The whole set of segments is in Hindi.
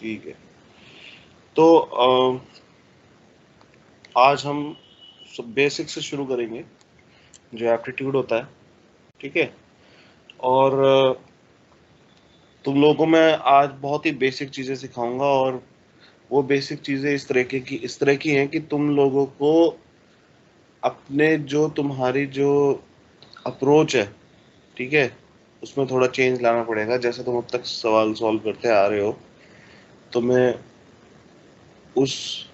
ठीक है, तो आज हम बेसिक से शुरू करेंगे, जो एप्टीट्यूड होता है। ठीक है, और तुम लोगों को मैं आज बहुत ही बेसिक चीजें सिखाऊंगा, और वो बेसिक चीजें इस तरह की हैं कि तुम लोगों को अपने जो तुम्हारी जो अप्रोच है, ठीक है, उसमें थोड़ा चेंज लाना पड़ेगा। जैसे तुम अब तक सवाल सॉल्व करते आ रहे हो, तुम्हें उस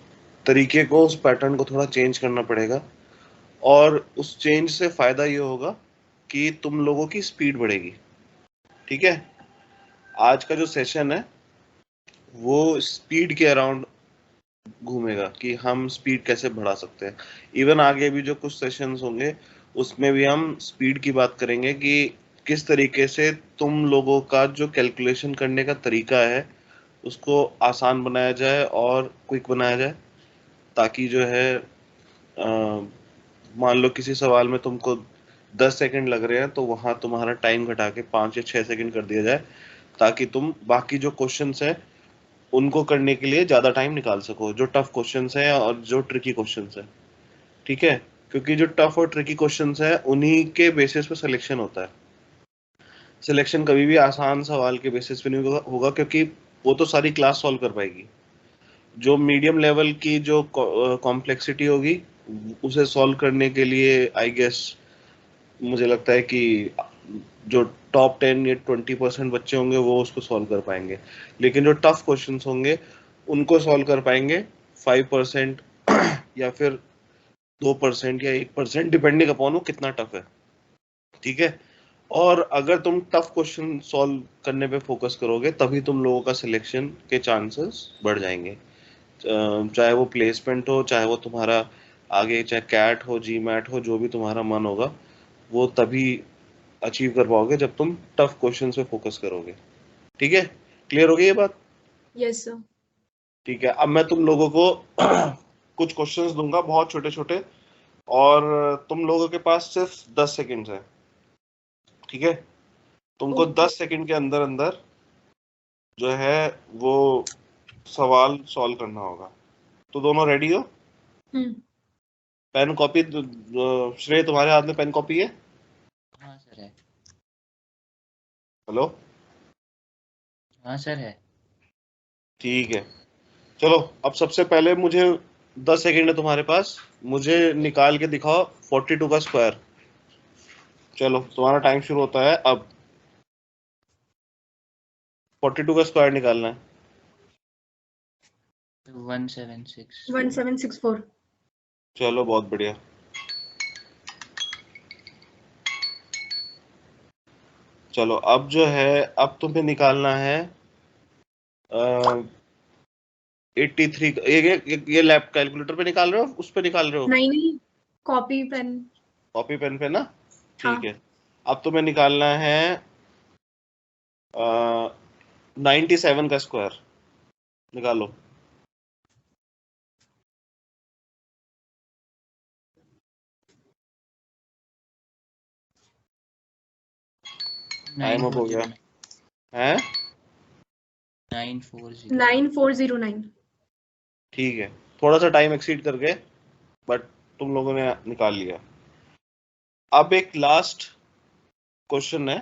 तरीके को, उस पैटर्न को थोड़ा चेंज करना पड़ेगा। और उस चेंज से फायदा ये होगा कि तुम लोगों की स्पीड बढ़ेगी। ठीक है, आज का जो सेशन है वो स्पीड के अराउंड घूमेगा कि हम स्पीड कैसे बढ़ा सकते हैं। इवन आगे भी जो कुछ सेशंस होंगे उसमें भी हम स्पीड की बात करेंगे कि किस तरीके से तुम लोगों का जो कैलकुलेशन करने का तरीका है उसको आसान बनाया जाए और क्विक बनाया जाए, ताकि जो है मान लो किसी सवाल में तुमको 10 सेकंड लग रहे हैं तो वहां तुम्हारा टाइम घटा के 5 या 6 सेकंड कर दिया जाए, ताकि तुम बाकी जो क्वेश्चंस हैं उनको करने के लिए ज्यादा टाइम निकाल सको, जो टफ क्वेश्चंस हैं और जो ट्रिकी क्वेश्चंस हैं। ठीक है, क्योंकि जो टफ और ट्रिकी क्वेश्चंस हैं उन्हीं के बेसिस पे सिलेक्शन होता है। सिलेक्शन कभी भी आसान सवाल के बेसिस पे नहीं होगा, क्योंकि वो तो सारी क्लास सॉल्व कर पाएगी। जो मीडियम लेवल की जो कॉम्प्लेक्सिटी होगी उसे सॉल्व करने के लिए आई गेस मुझे लगता है कि जो टॉप 10 या 20% बच्चे होंगे वो उसको सॉल्व कर पाएंगे। लेकिन जो टफ क्वेश्चंस होंगे उनको सॉल्व कर पाएंगे 5% या फिर 2% या 1%, डिपेंडिंग अपॉन वो कितना टफ है। ठीक है, और अगर तुम टफ क्वेश्चन सॉल्व करने पे फोकस करोगे तभी तुम लोगों का सिलेक्शन के चांसेस बढ़ जाएंगे। चाहे वो प्लेसमेंट हो, चाहे वो तुम्हारा आगे चाहे कैट हो, जी मैट हो, जो भी तुम्हारा मन होगा वो तभी अचीव कर पाओगे जब तुम टफ क्वेश्चन पे फोकस करोगे। ठीक है, क्लियर हो गई ये बात? Yes sir. ठीक है, अब मैं तुम लोगों को कुछ क्वेश्चंस दूंगा बहुत छोटे छोटे, और तुम लोगों के पास सिर्फ 10 सेकेंड है। ठीक है, तुमको 10 सेकेंड के अंदर अंदर जो है वो सवाल सॉल्व करना होगा। तो दोनों रेडी हो? Pen copy? श्रेय तुम्हारे हाथ में पेन कॉपी है? हाँ सर है। हेलो? हाँ सर है। ठीक है, चलो अब सबसे पहले मुझे 10 सेकेंड है तुम्हारे पास, मुझे निकाल के दिखाओ 42 का स्क्वायर। चलो तुम्हारा टाइम शुरू होता है अब। 42 का स्क्वायर निकालना है। 1764। चलो बहुत बढ़िया। चलो अब जो है, अब तुम्हें निकालना है 83। ये लैप कैलकुलेटर पे निकाल रहे हो, उस पे निकाल रहे हो? नहीं, कॉपी पेन। कॉपी पेन पे ना? हाँ। ठीक है, अब तुम्हें निकालना है 97 का स्क्वायर। निकालो। टाइम अप हो गया है। 9409। ठीक है, थोड़ा सा टाइम एक्सीड कर गए, बट तुम लोगों ने निकाल लिया। अब एक लास्ट क्वेश्चन है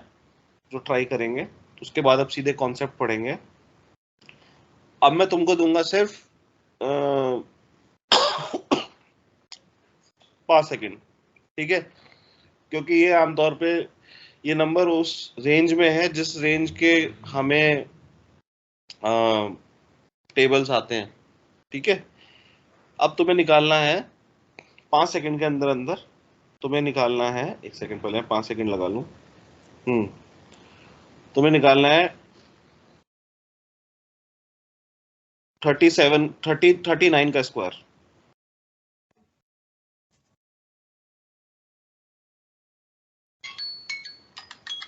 जो ट्राई करेंगे, उसके बाद अब सीधे कॉन्सेप्ट पढ़ेंगे। अब मैं तुमको दूंगा सिर्फ 5 सेकेंड। ठीक है, क्योंकि ये आमतौर पे ये नंबर उस रेंज में है जिस रेंज के हमें टेबल्स आते हैं। ठीक है, अब तुम्हें निकालना है 5 सेकेंड के अंदर अंदर, तुम्हें निकालना है, 1 सेकेंड पहले 5 सेकेंड लगा लूं। तुम्हें निकालना है 39 का स्क्वायर।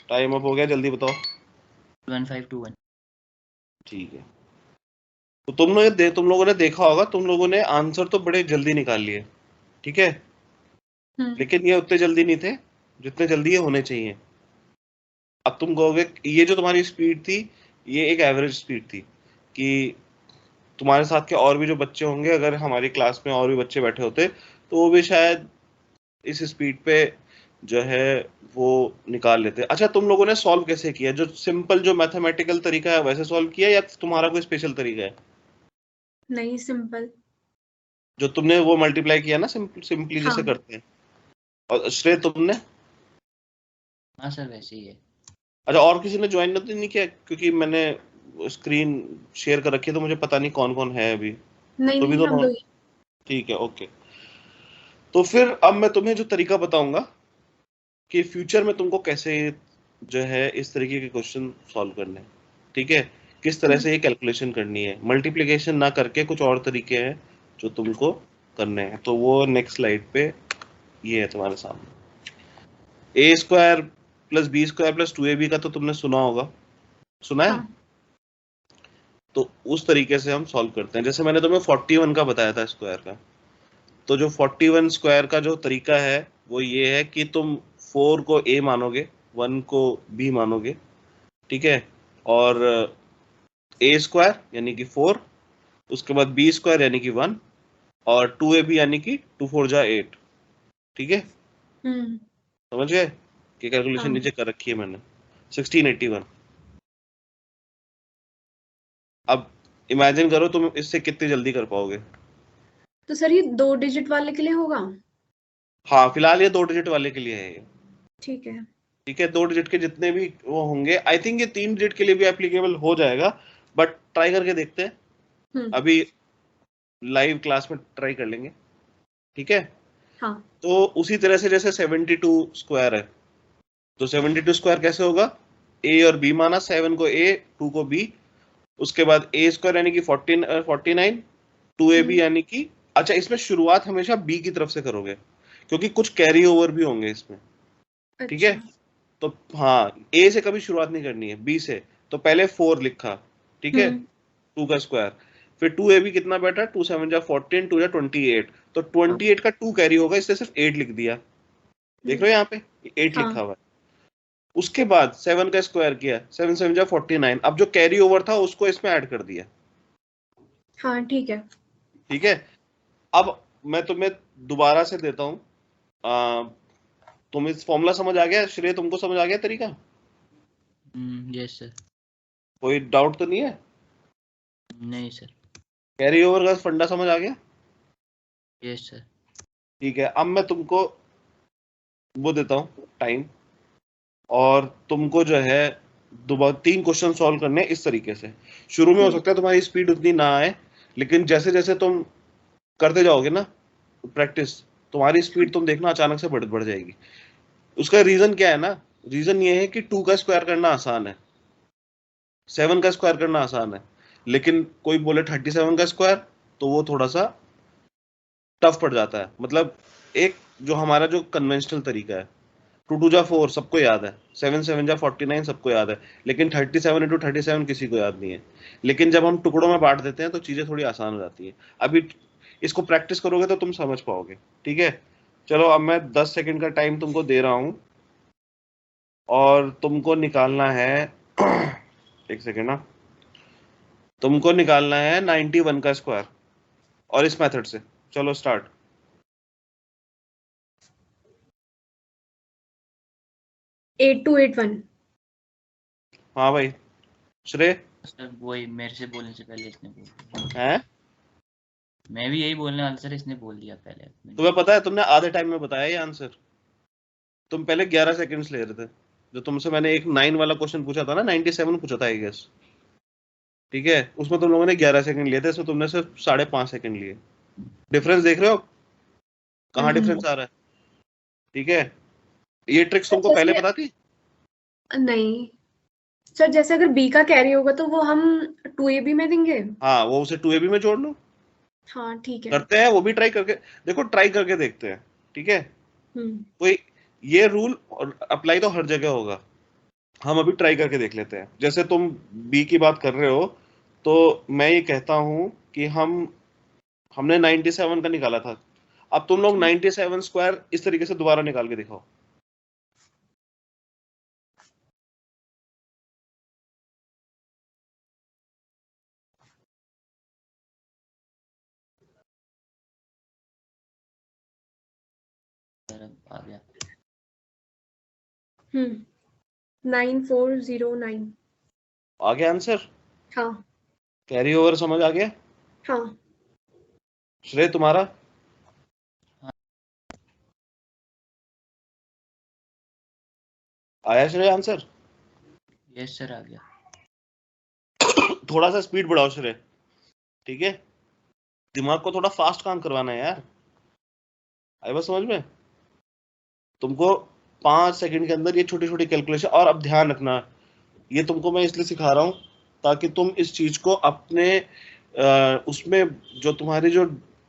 टाइम अप हो गया, जल्दी बताओ। 1521। ठीक है, तो तुम लोगों ने देखा होगा, तुम लोगों ने आंसर तो बड़े जल्दी निकाल लिए। ठीक है, लेकिन ये उतने जल्दी नहीं थे जितने जल्दी ये होने चाहिए। अब तुम कहोगे ये जो तुम्हारी स्पीड थी ये एक एवरेज स्पीड थी, कि तुम्हारे साथ के और भी जो बच्चे होंगे, अगर हमारी क्लास में और भी बच्चे बैठे होते तो वो भी शायद इस स्पीड पे जो है वो निकाल लेते। अच्छा, तुम लोगों ने सॉल्व कैसे किया? जो सिंपल जो मैथमेटिकल तरीका है वैसे सॉल्व किया या तुम्हारा कोई स्पेशल तरीका है? नहीं, सिंपल। जो तुमने वो मल्टीप्लाई किया ना, सिंपली जैसे हाँ। करते हैं। और श्रेय तुमने? हाँ सर वैसे ही है। अच्छा, और किसी ने ज्वाइन नहीं किया? क्योंकि मैंने स्क्रीन शेयर कर रखी है तो मुझे पता नहीं कौन कौन है अभी। नहीं तो भी नहीं, तो हम लोग। ठीक है, ओके। तो फिर अब मैं तुम्हें जो तरीका बताऊंगा कि फ्यूचर में तुमको कैसे जो है इस तरीके के क्वेश्चन सॉल्व करने हैं, ठीक है? किस तरह से ये कैलकुलेशन करनी है, मल्टीप्लिकेशन ना करके कुछ और तरीके हैं जो तुमको करने हैं। तो वो नेक्स्ट स्लाइड पे ये है तुम्हारे सामने। A square plus b square plus 2ab का तो तुमने सुना होगा, सुना है? हाँ। तो उस तरीके से हम सॉल्व करते हैं। जैसे मैंने तुम्हें 41 का बताया था स्क्वायर का, तो जो 41 स्क्वायर का जो तरीका है वो ये है कि तुम 4 को a मानोगे, 1 को b मानोगे, ठीक है? और a स्क्वायर यानी कि 4, उसके बाद b स्क्वायर यानी कि 1, और 2ab यानी कि 2 4 जा 8, ठीक है? हम्म। समझ गए कि कैलकुलेशन हाँ, नीचे कर रखी है मैंने? 1681। अब इमेजिन करो तुम इससे कितनी जल्दी कर पाओगे। तो सर ये 2 डिजिट वाले के लिए होगा? हाँ, फिलहाल ये 2 डिजिट वाले के लिए है ये, ठीक है। ठीक है? 2 डिजिट के जितने भी वो होंगे, आई थिंक ये 3 डिजिट के लिए भी एप्लीकेबल हो जाएगा, बट ट्राई करके देखते हैं। हम्म। अभी लाइव क्लास में ट्राई कर लेंगे, ठीक है? हाँ। तो उसी तरह से जैसे 72 स्क्वायर है, तो 72 स्क्वायर कैसे होगा? ए और बी माना, 7 को ए, 2 को बी, उसके बाद ए स्क्वायर यानी कि 49, 2ab हम्म। यानी कि, अच्छा इसमें शुरुआत हमेशा बी की तरफ से करोगे क्योंकि कुछ कैरी ओवर भी होंगे इसमें, ठीक है? अच्छा। तो हाँ, ए से कभी शुरुआत नहीं करनी है, बी से। तो पहले 4 लिखा, ठीक है? हम्म। 2 का स्क्वायर, फिर 2ab कितना बैठा? 2 7 जा 14, 2 जा 28, तो 28 का 2 कैरी होगा, इसलिए सिर्फ 8 लिख दिया। देख हम्म। रहे हो यहाँ पे 8 लिखा हाँ। हुआ है। उसके बाद 7 का स्क्वायर किया, 7 7 जा 49, अब जो कैरी ओवर था उसको इसमें ऐड कर दिया, हाँ, ठीक है। ठीक है? अब मैं तुम्हें दोबारा से देता हूँ। तुम इस फॉर्मूला समझ आ गया श्रेय? तुमको समझ आ गया तरीका? Yes sir. कोई डाउट तो नहीं है? नहीं सर। कैरी ओवर का फंडा समझ आ गया? Yes sir. ठीक है, अब मैं तुमको वो देता हूँ टाइम, और तुमको जो है दोबारा 3 क्वेश्चन सॉल्व करने हैं इस तरीके से। शुरू में हो सकता है तुम्हारी स्पीड उतनी ना आए, लेकिन जैसे जैसे तुम करते जाओगे ना प्रैक्टिस, तुम्हारी स्पीड तुम देखना अचानक से बढ़ बढ़ जाएगी। उसका रीजन क्या है ना? रीजन ये है कि 2 का स्क्वायर करना आसान है, 7 का स्क्वायर करना आसान है, लेकिन कोई बोले 37 का स्क्वायर तो वो थोड़ा सा टफ पड़ जाता है। मतलब एक जो हमारा जो कन्वेंशनल तरीका है, 2 2 जा 4 सबको याद है, 7 7 जा 49 सबको याद है, लेकिन 37 इंटू 37 किसी को याद नहीं है। लेकिन जब हम टुकड़ों में बांट देते हैं तो चीजें थोड़ी आसान हो जाती है। अभी इसको प्रैक्टिस करोगे तो तुम समझ पाओगे, ठीक है? चलो, अब मैं 10 सेकंड का टाइम तुमको दे रहा हूं, और तुमको निकालना है एक सेकेंड ना, तुमको निकालना है 91 का स्क्वायर, और इस मेथड से। चलो स्टार्ट। 8281। हाँ भाई, श्रेय सर वही मेरे से बोलने से पहले इसने बोल दिया। है? मैं भी यही बोलने वाला सर, इसने बोल दिया पहले। तुम्हें पता है तुमने आधे टाइम में बताया ये आंसर? तुम पहले 11 सेकंड्स ले रहे थे। जो तुमसे मैंने एक 9 वाला क्वेश्चन पूछा था ना, 97 पूछा था आई गेस, ठीक है? उसमें तुम लोगों ने 11 सेकंड लिए थे, इसमें तुमने सिर्फ 5.5 सेकंड लिए। डिफरेंस देख रहे हो कहाँ हम्म। डिफरेंस आ रहा है, ठीक है? ये ट्रिक्स सर तुमको पहले जैसे, पता थी? नहीं सर, जैसे अगर बी का कैरी होगा तो वो हम 2ab में देंगे। हाँ, वो उसे 2ab में जोड़ लो। हाँ, ठीक है। करते हैं वो भी, ट्राई करके देखो, ट्राई करके देखते हैं, ठीक है? हम्म। कोई ये रूल अप्लाई तो हर जगह होगा, हम अभी ट्राई करके देख लेते हैं। जैसे तुम बी की बात कर रहे हो, तो मैं ये कहता हूं कि हमने 97 का निकाला था, अब तुम लोग 97 स्क्वायर इस तरीके से दोबारा निकाल के दिखाओ। आ गया। 9409। आ गया आंसर? हाँ कैरी ओवर समझ आ गया? हाँ। श्रेय तुम्हारा? आया श्रेय आंसर? यस सर आ गया। थोड़ा सा स्पीड बढ़ाओ श्रेय, ठीक है? दिमाग को थोड़ा फास्ट काम करवाना है यार। आई बात समझ में? तुमको 5 सेकंड के अंदर ये छोटी छोटी कैलकुलेशन, और अब ध्यान रखना, ये तुमको मैं इसलिए सिखा रहा हूं ताकि तुम इस चीज को अपने उसमें जो तुम्हारी जो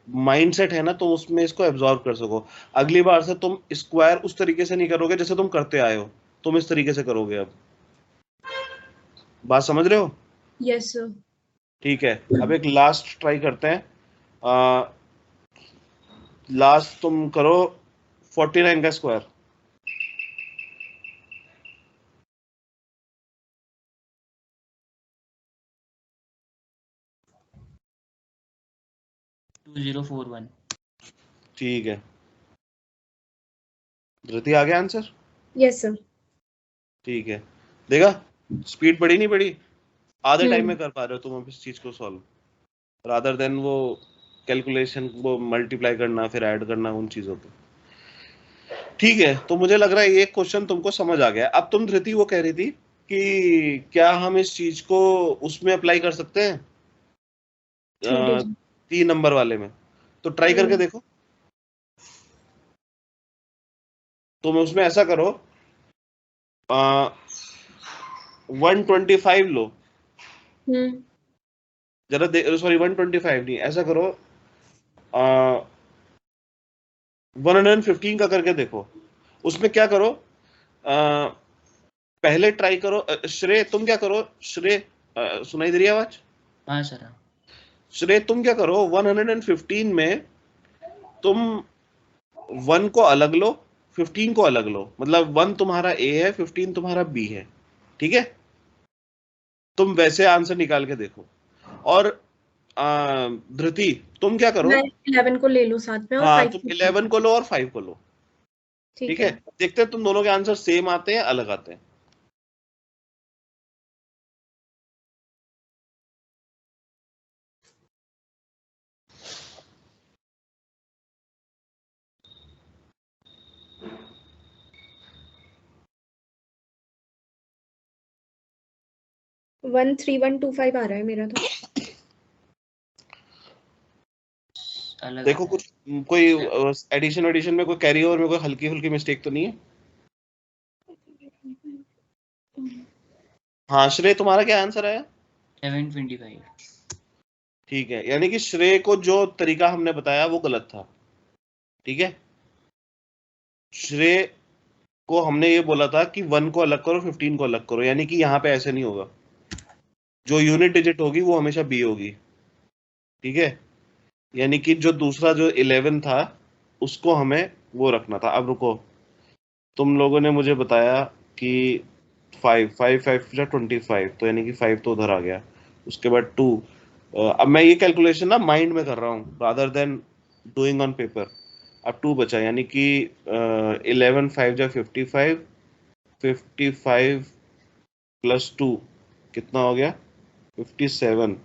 माइंडसेट है ना, तुम उसमें इसको एब्जॉर्ब कर सको। अगली बार से तुम स्क्वायर उस तरीके से नहीं करोगे जैसे तुम करते आए हो, तुम इस तरीके से करोगे। अब बात समझ रहे हो? Yes sir. ठीक है, अब एक लास्ट ट्राई करते हैं। लास्ट तुम करो 49 का स्क्वायर। 2041। ठीक है, धृति आ गया आंसर? Yes sir. ठीक है, देखा स्पीड बढ़ी नहीं बढ़ी? आधे टाइम में हम्म। कर पा रहे हो तुम अब इस चीज को सॉल्व, रादर देन वो कैलकुलेशन, वो मल्टीप्लाई करना फिर ऐड करना उन चीजों पे। ठीक है, तो मुझे लग रहा है ये क्वेश्चन तुमको समझ आ गया। अब तुम धृति वो कह रही थी कि क्या हम इस चीज को उसमें अप्लाई कर सकते हैं 3 digit। 3 नंबर वाले में, तो ट्राई करके देखो। तुम उसमें ऐसा करो, 125 लो जरा, सॉरी 125 नहीं, ऐसा करो 115 का करके देखो। उसमें क्या करो, पहले ट्राई करो। श्रेय तुम क्या करो, श्रेय सुनाई दे रही है आवाज? हाँ सर। श्रेय तुम क्या करो, 115 में तुम 1 को अलग लो, 15 को अलग लो, मतलब 1 तुम्हारा ए है, 15 तुम्हारा बी है, ठीक है? तुम वैसे आंसर निकाल के देखो। और धृति तुम क्या करो, मैं 11 को ले लूं साथ में और हाँ 5 तुम को। 11 को लो और 5 को लो, ठीक ठीक है। है? देखते हैं तुम दोनों के आंसर सेम आते हैं अलग आते हैं। वन 3125 आ रहा है मेरा तो। अलग देखो आता है। कुछ कोई एडिशन में कोई कैरी ओवर में कोई हल्की फुल्की मिस्टेक तो नहीं है? हाँ श्रेय तुम्हारा क्या आंसर आया? 725। ठीक है, यानी कि श्रेय को जो तरीका हमने बताया वो गलत था, ठीक है? श्रेय को हमने ये बोला था कि 1 को अलग करो, 15 को अलग करो, यानी कि यहाँ पे ऐसे नहीं होगा। जो यूनिट डिजिट होगी वो हमेशा बी होगी, ठीक है? यानी कि जो दूसरा जो 11 था उसको हमें वो रखना था। अब रुको, तुम लोगों ने मुझे बताया कि 5 तो यानी कि 5 तो उधर आ गया, उसके बाद 2। अब मैं ये कैलकुलेशन ना माइंड में कर रहा हूँ rather than doing on paper. अब 2 बचा, यानी कि 11 5 जा 55, 55 प्लस 2 कितना हो गया? 57।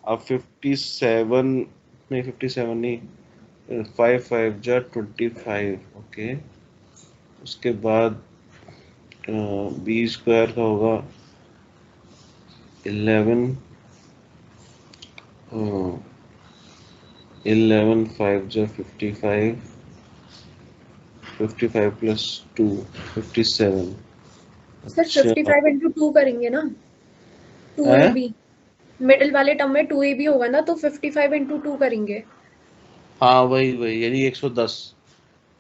अब 57 नहीं, 57 नहीं, 5 5 जा 25, ओके। उसके बाद बी स्क्वायर का होगा 11, 11 5 जा 55, 55 प्लस 2 57। सर अच्छा 55 इंटू 2 करेंगे ना, 2 ए है? बी। मिडिल वाले टर्म में 2 ए बी होगा ना, तो 55 इंटू 2 करेंगे। हाँ वही वही, यानी 110,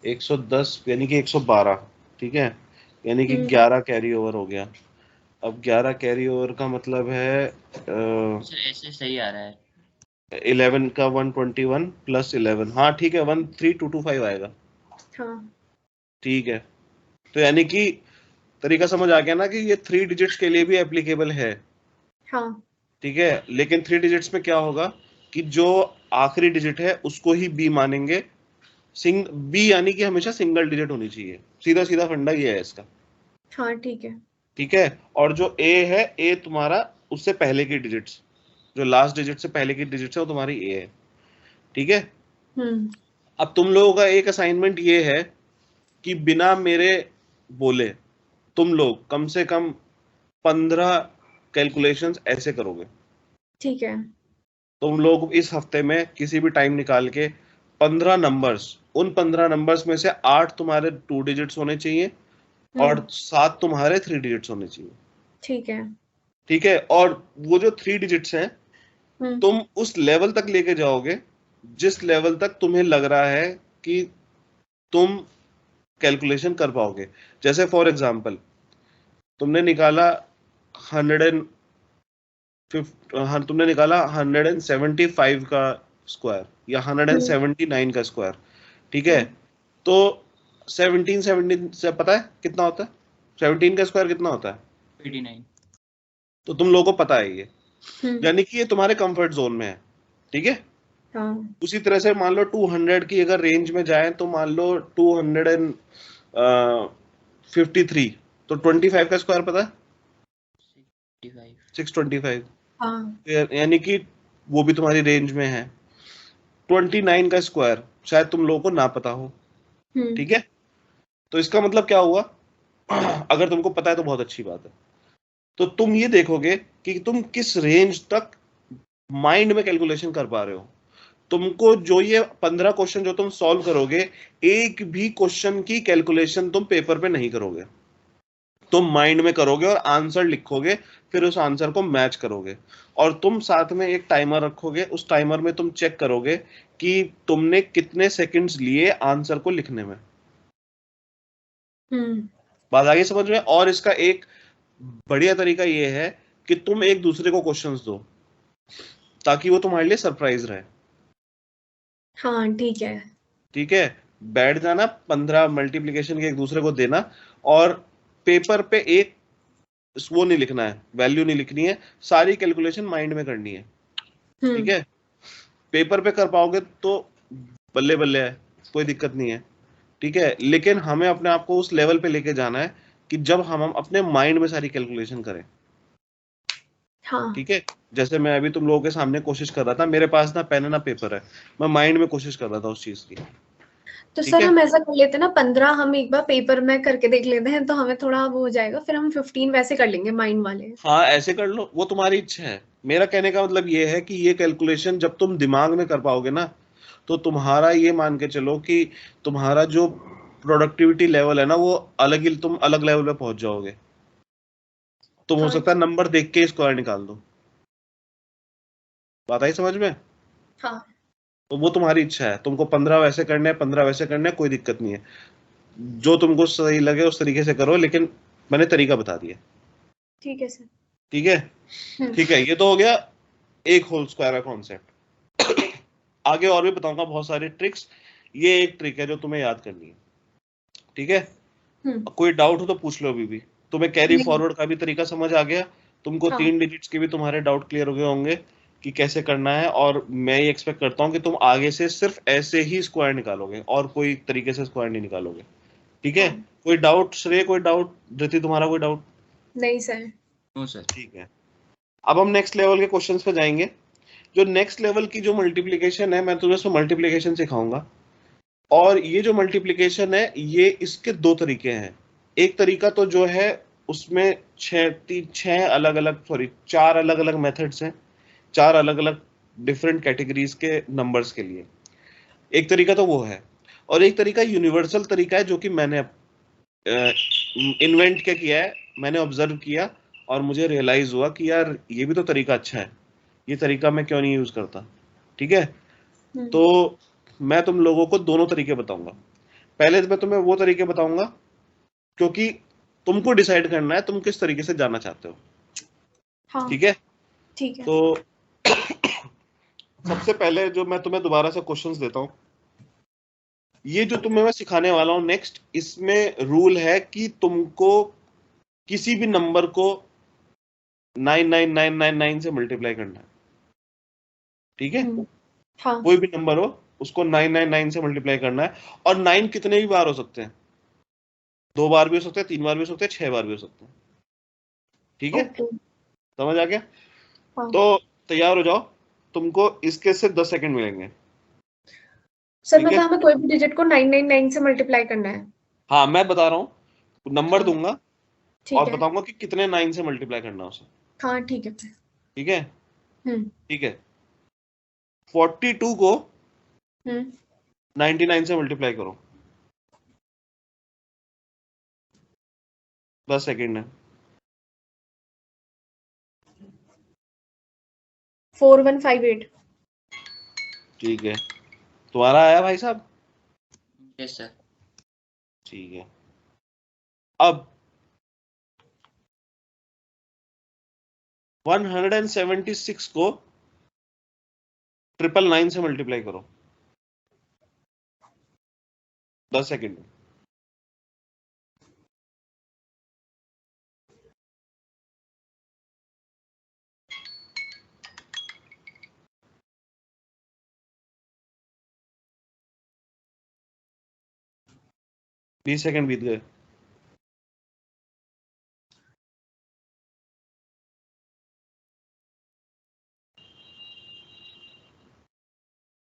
110 यानी कि 112, ठीक है? यानी कि 11 कैरी ओवर हो गया। अब 11 कैरी ओवर का मतलब है सर ऐसे सही आ रहा है। 11 का 121 प्लस 11, हाँ ठीक है, 13225 आएगा, हाँ ठीक है? तो यानी कि तरीका समझ आ गया ना कि ये 3 डिजिट्स के लिए भी एप्लीकेबल है, हाँ। ठीक है? लेकिन 3 डिजिट्स में क्या होगा कि जो आखिरी डिजिट है उसको ही बी मानेंगे, बी यानी कि हमेशा सिंगल डिजिट होनी चाहिए, सीधा सीधा फंडा ये है इसका। हाँ ठीक है। ठीक है, और जो ए है, ए तुम्हारा उससे पहले की डिजिट्स, जो लास्ट डिजिट से पहले की डिजिट्स है वो तुम्हारी ए है। ठीक है, अब तुम लोगों का एक असाइनमेंट ये है कि बिना मेरे बोले तुम लोग कम से कम 15 कैलकुलेशंस ऐसे करोगे। ठीक है। तुम लोग इस हफ्ते में किसी भी टाइम निकाल के 15 नंबर्स, उन 15 नंबर्स में से 8 तुम्हारे 2 डिजिट्स होने चाहिए और 7 तुम्हारे 3 डिजिट्स होने चाहिए। ठीक है। ठीक है, और वो जो 3 डिजिट्स हैं तुम उस लेवल तक लेके जाओगे जिस लेवल तक तुम्हें लग रहा है कि तुम कैलकुलेशन कर पाओगे। जैसे फॉर एग्जांपल तुमने निकाला 175 का स्क्वायर या 179 का स्क्वायर। ठीक है, तो 17 से पता है कितना होता है? 17 का स्क्वायर कितना होता है? 89। तो तुम लोगों को पता है ये, यानी कि ये तुम्हारे कंफर्ट जोन में है। ठीक है, हाँ। उसी तरह से मान लो 200 की अगर रेंज में जाए तो मान लो 253, तो 25 का स्क्वायर पता है? 625। हाँ। यानी कि वो भी तुम्हारी रेंज में है। 29 का स्क्वायर शायद तुम लोगों को ना पता हो। ठीक है, तो इसका मतलब क्या हुआ? अगर तुमको पता है तो बहुत अच्छी बात है। तो तुम ये देखोगे कि तुम किस रेंज तक माइंड में कैलकुलेशन कर पा रहे हो। तुमको जो ये 15 क्वेश्चन जो तुम सॉल्व करोगे, एक भी क्वेश्चन की कैलकुलेशन तुम पेपर पे नहीं करोगे, तुम माइंड में करोगे और आंसर लिखोगे, फिर उस आंसर को मैच करोगे और तुम साथ में एक टाइमर रखोगे। उस टाइमर में तुम चेक करोगे कि तुमने कितने सेकंड्स लिए आंसर को लिखने में। बात आ गई समझ में? और इसका एक बढ़िया तरीका ये है कि तुम एक दूसरे को क्वेश्चंस दो ताकि वो तुम्हारे लिए सरप्राइज रहे। हाँ ठीक है। ठीक है, बैठ जाना, 15 मल्टीप्लिकेशन के एक दूसरे को देना और पेपर पे एक वो नहीं लिखना है, वैल्यू नहीं लिखनी है, सारी कैलकुलेशन माइंड में करनी है। ठीक है, पेपर पे कर पाओगे तो बल्ले बल्ले है, कोई दिक्कत नहीं है। ठीक है, लेकिन हमें अपने आप को उस लेवल पे लेके जाना है कि जब हम अपने माइंड में सारी कैलकुलेशन करें। हाँ। ठीक है, जैसे मैं अभी तुम लोगों के सामने कोशिश कर रहा था, मेरे पास ना पेन है ना पेपर है, मैं माइंड में कोशिश कर रहा था उस चीज की। तो ठीक सर है, हम ऐसा कर लेते हैं ना, 15 हम एक बार पेपर में करके देख लेते हैं तो हमें थोड़ा वो हो जाएगा, फिर हम 15 वैसे कर लेंगे माइंड वाले। हाँ ऐसे कर लो, वो तुम्हारी इच्छा है। मेरा कहने का मतलब ये है कि ये कैलकुलेशन जब तुम दिमाग में कर पाओगे ना, तो तुम्हारा ये मान के चलो कि तुम्हारा जो प्रोडक्टिविटी लेवल है ना, वो अलग ही, तुम अलग लेवल पे पहुंच जाओगे। तुम हो हाँ। सकता है नंबर देख के स्क्वायर निकाल दो। बात आई समझ में? हाँ। तो वो तुम्हारी इच्छा है, तुमको 15 वैसे करने हैं, 15 वैसे करने हैं, कोई दिक्कत नहीं है। जो तुमको सही लगे उस तरीके से करो, लेकिन मैंने तरीका बता दिया। ठीक है सर। ठीक है, ठीक है, ये तो हो गया एक होल स्क्वायर का कॉन्सेप्ट। आगे और भी बताऊंगा बहुत सारे ट्रिक्स, ये एक ट्रिक है जो तुम्हें याद करनी है। ठीक है, कोई डाउट हो तो पूछ लो अभी भी। तुम्हें कैरी फॉरवर्ड का भी तरीका समझ आ गया, तुमको 3 डिजिट्स के भी तुम्हारे डाउट क्लियर हो गए होंगे कि कैसे करना है, और मैं ये एक्सपेक्ट करता हूँ कि तुम आगे से सिर्फ ऐसे ही स्क्वायर निकालोगे और कोई तरीके से स्क्वायर नहीं निकालोगे। ठीक है, कोई डाउट श्रेय, कोई डाउट धृति, तुम्हारा कोई डाउट? नहीं सर। No sir. ठीक है, अब हम नेक्स्ट लेवल के क्वेश्चंस पे जाएंगे। जो नेक्स्ट लेवल की जो मल्टीप्लिकेशन है, मैं तुम्हें उसमें मल्टीप्लिकेशन सिखाऊंगा, और ये जो मल्टीप्लिकेशन है ये इसके 2 तरीके हैं। एक तरीका तो जो है उसमें 4 अलग अलग मेथड्स हैं, 4 अलग अलग डिफरेंट कैटेगरीज के नंबर्स के लिए। एक तरीका तो वो है, और एक तरीका यूनिवर्सल तरीका है जो कि मैंने इन्वेंट क्या किया है, मैंने ऑब्जर्व किया और मुझे रियलाइज हुआ कि यार ये भी तो तरीका अच्छा है, ये तरीका मैं क्यों नहीं यूज करता। ठीक है, तो मैं तुम लोगों को दोनों तरीके बताऊंगा। पहले मैं तुम्हें वो तरीके बताऊंगा क्योंकि तुमको डिसाइड करना है तुम किस तरीके से जाना चाहते हो। हाँ। ठीक है, ठीक है। तो सबसे पहले जो मैं तुम्हें दोबारा से क्वेश्चंस देता हूं, ये जो तुम्हें मैं सिखाने वाला हूं नेक्स्ट, इसमें रूल है कि तुमको किसी भी नंबर को 99999 से मल्टीप्लाई करना है। ठीक है, हाँ। कोई भी नंबर हो उसको 999 से मल्टीप्लाई करना है, और 9 कितने भी बार हो सकते हैं, 2 बार भी हो सकते हैं, 3 बार भी हो सकते हैं, 6 बार भी हो सकते हैं। ठीक है, ओके। समझ आ गया? हाँ तो तैयार हो जाओ, तुमको इसके से 10 सेकंड मिलेंगे। सर, ठीक है, मतलब हमें कोई भी डिजिट को 999 से मल्टीप्लाई करना है? हाँ मैं बता रहा हूँ, नंबर हाँ दूंगा ठीक और है। बताऊंगा कि कितने 9 से मल्टीप्लाई करना है उसे। हाँ ठीक है। ठीक है, हम्म ठीक है। 42 को हम्म 99 से मल्टीप्लाई करो, 10 सेकंड है। 4158। ठीक है, तुम्हारा आया भाई साहब? Yes sir. ठीक है, अब 176 को 999 से मल्टीप्लाई करो, 10 सेकंड। बीस सेकंड बीत गए।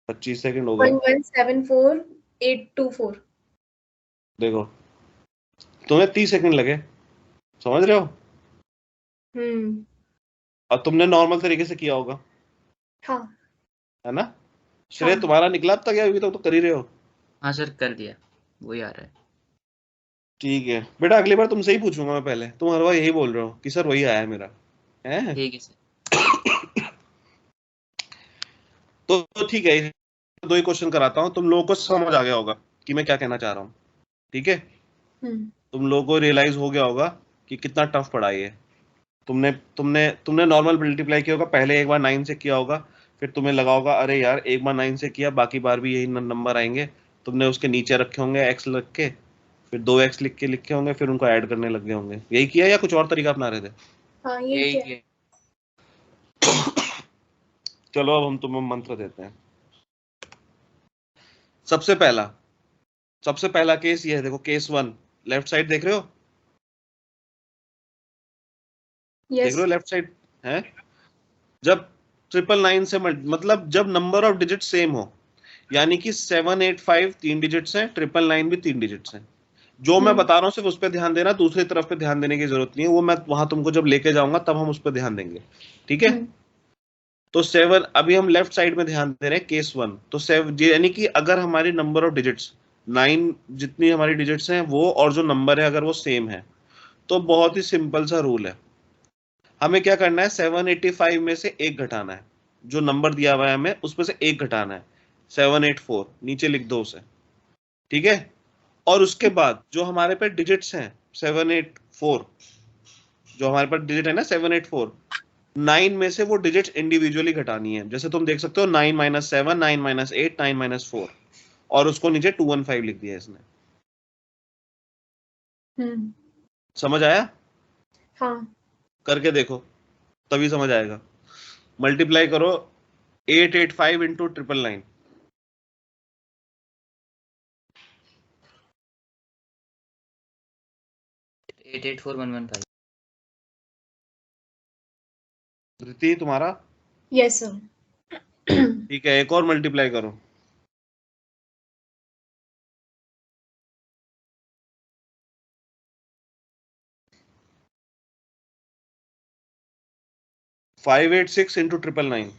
पच्चीस सेकंड हो गए। 1174824। देखो, तुम्हें 30 सेकंड लगे, समझ रहे हो? और तुमने नॉर्मल तरीके से किया होगा, हाँ है ना? श्रेय हाँ तुम्हारा निकला अब तक या अभी तक तो कर ही रहे हो? हाँ सर, कर दिया, वही आ रहा है। ठीक है बेटा, अगली बार तुमसे ही पूछूंगा मैं पहले, तुम हर बार यही बोल रहे हो कि सर वही आया है मेरा, है? ठीक है सर। तो ठीक है, दो ही क्वेश्चन कराता हूँ, तुम लोगों को समझ आ गया होगा कि मैं क्या कहना चाह रहा हूँ। ठीक है, तुम लोगों को रियलाइज हो गया होगा कि कितना टफ पढ़ा ये। तुमने तुमने तुमने नॉर्मल मल्टीप्लाई किया होगा, पहले एक बार 9 से किया होगा, फिर तुम्हें लगा होगा अरे यार एक बार 9 से किया, बाकी बार भी यही नंबर आएंगे। तुमने उसके नीचे रखे होंगे एक्स लिख के, फिर 2x लिख के लिखे होंगे, फिर उनको ऐड करने लग गए होंगे। यही किया या कुछ और तरीका अपना रहे थे? हाँ यही यही किया। चलो अब हम तुम्हें मंत्र देते हैं। सबसे पहला केस ये है, देखो केस 1, लेफ्ट साइड देख रहे हो? देख रहे हो लेफ्ट साइड है? जब 999 से मतलब जब नंबर ऑफ डिजिट सेम हो, यानी कि 785 3 डिजिट्स हैं, 999 भी 3 डिजिट्स हैं। जो मैं बता रहा हूँ सिर्फ उस पर ध्यान देना, दूसरी तरफ पे ध्यान देने की जरूरत नहीं है, वो मैं वहां तुमको जब लेके जाऊंगा तब हम उस पर ध्यान देंगे। ठीक है, तो 7, अभी हम लेफ्ट साइड में ध्यान दे रहे हैं, केस 1। तो 7 यानी कि अगर हमारी नंबर ऑफ डिजिट्स 9 जितनी हमारी डिजिट्स हैं वो, और जो नंबर है अगर वो सेम है, तो बहुत ही सिंपल सा रूल है। हमें क्या करना है, 785 में से एक घटाना है, जो नंबर दिया हुआ है हमें उसमें से एक घटाना है, 784 नीचे लिख दो उसे। ठीक है, और उसके बाद जो हमारे पे डिजिट्स हैं 784, जो हमारे पास डिजिट है ना 784, 9 में से वो डिजिट्स इंडिविजुअली घटानी है। जैसे तुम देख सकते हो 9 माइनस 7, 9 माइनस 8, 9 माइनस 4, और उसको नीचे 215 लिख दिया इसने। समझ आया? हाँ करके देखो, तभी समझ आएगा। मल्टीप्लाई करो 885 इंटू 999। 884115। धृति तुम्हारा? Yes sir. ठीक है, एक और मल्टीप्लाई करो। Five 886 into 999।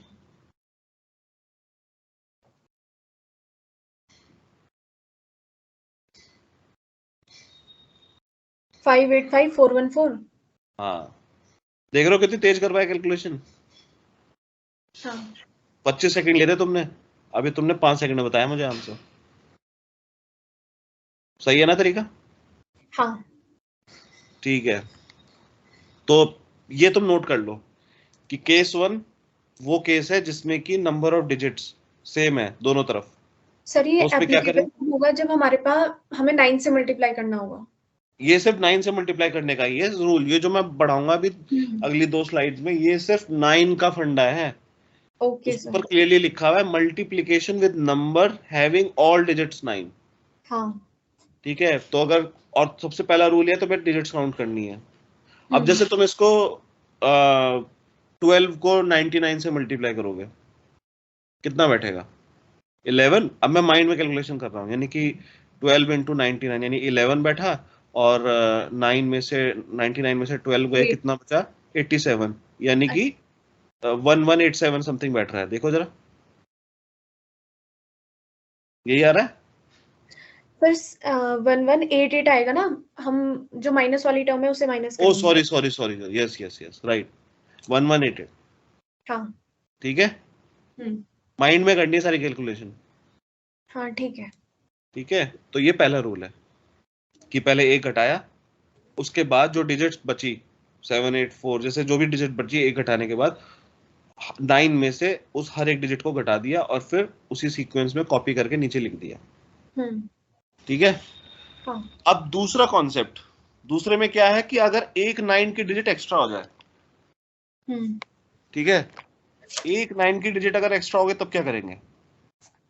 585414। हाँ, देख रहे हो कितनी तेज कर पाए कैलकुलेशन? हाँ 25 सेकंड लेते तुमने, अभी तुमने 5 सेकंड में बताया मुझे आंसर। सही है ना तरीका? हाँ ठीक है, तो ये तुम नोट कर लो कि केस 1 वो केस है जिसमें कि नंबर ऑफ डिजिट्स सेम है दोनों तरफ। सर, ये तो उसमें क्या करें, एप्लीकेबल होगा जब हमारे पास हमें 9 से मल्टीप्लाई करना होगा। ये सिर्फ 9 से मल्टीप्लाई करने का ही है रूल। ये जो मैं बढ़ाऊंगा अभी अगली 2 स्लाइड्स में, ये सिर्फ 9 का फंडा है। ओके उस सर। पर क्लियरली लिखा हुआ है multiplication with number having all digits 9। हाँ। ठीक है, तो अगर और सबसे पहला रूल है तो फिर डिजिट्स काउंट करनी है। अब जैसे तुम इसको 12 को 99 से मल्टीप्लाई करोगे, कितना बैठेगा? 11। अब मैं माइंड में कैलकुलेशन कर रहा हूँ, यानी कि 12 इंटू 99 यानी 11 बैठा, और 9 में से 99 में से 12 गए, कितना बचा? 87, यानी कि 1187 समथिंग बैठ रहा है। देखो जरा, यही आ रहा है। पर 1188 आएगा ना, हम जो माइनस वाली टर्म है उसे माइनस ओ करेंगे। Sorry, yes yes yes, right, 1188। हाँ। ठीक है, माइंड में करनी है सारी कैलकुलेशन। हाँ ठीक है। ठीक है, तो ये पहला रूल है कि पहले एक घटाया, उसके बाद जो डिजिट्स बची 784, जैसे जो भी डिजिट बची एक घटाने के बाद 9 में से उस हर एक डिजिट को घटा दिया और फिर उसी सीक्वेंस में कॉपी करके नीचे लिख दिया। ठीक है। हाँ। अब दूसरा कॉन्सेप्ट, दूसरे में क्या है कि अगर एक 9 की डिजिट एक्स्ट्रा हो जाए, ठीक है, एक 9 की डिजिट अगर एक्स्ट्रा हो गई तब क्या करेंगे?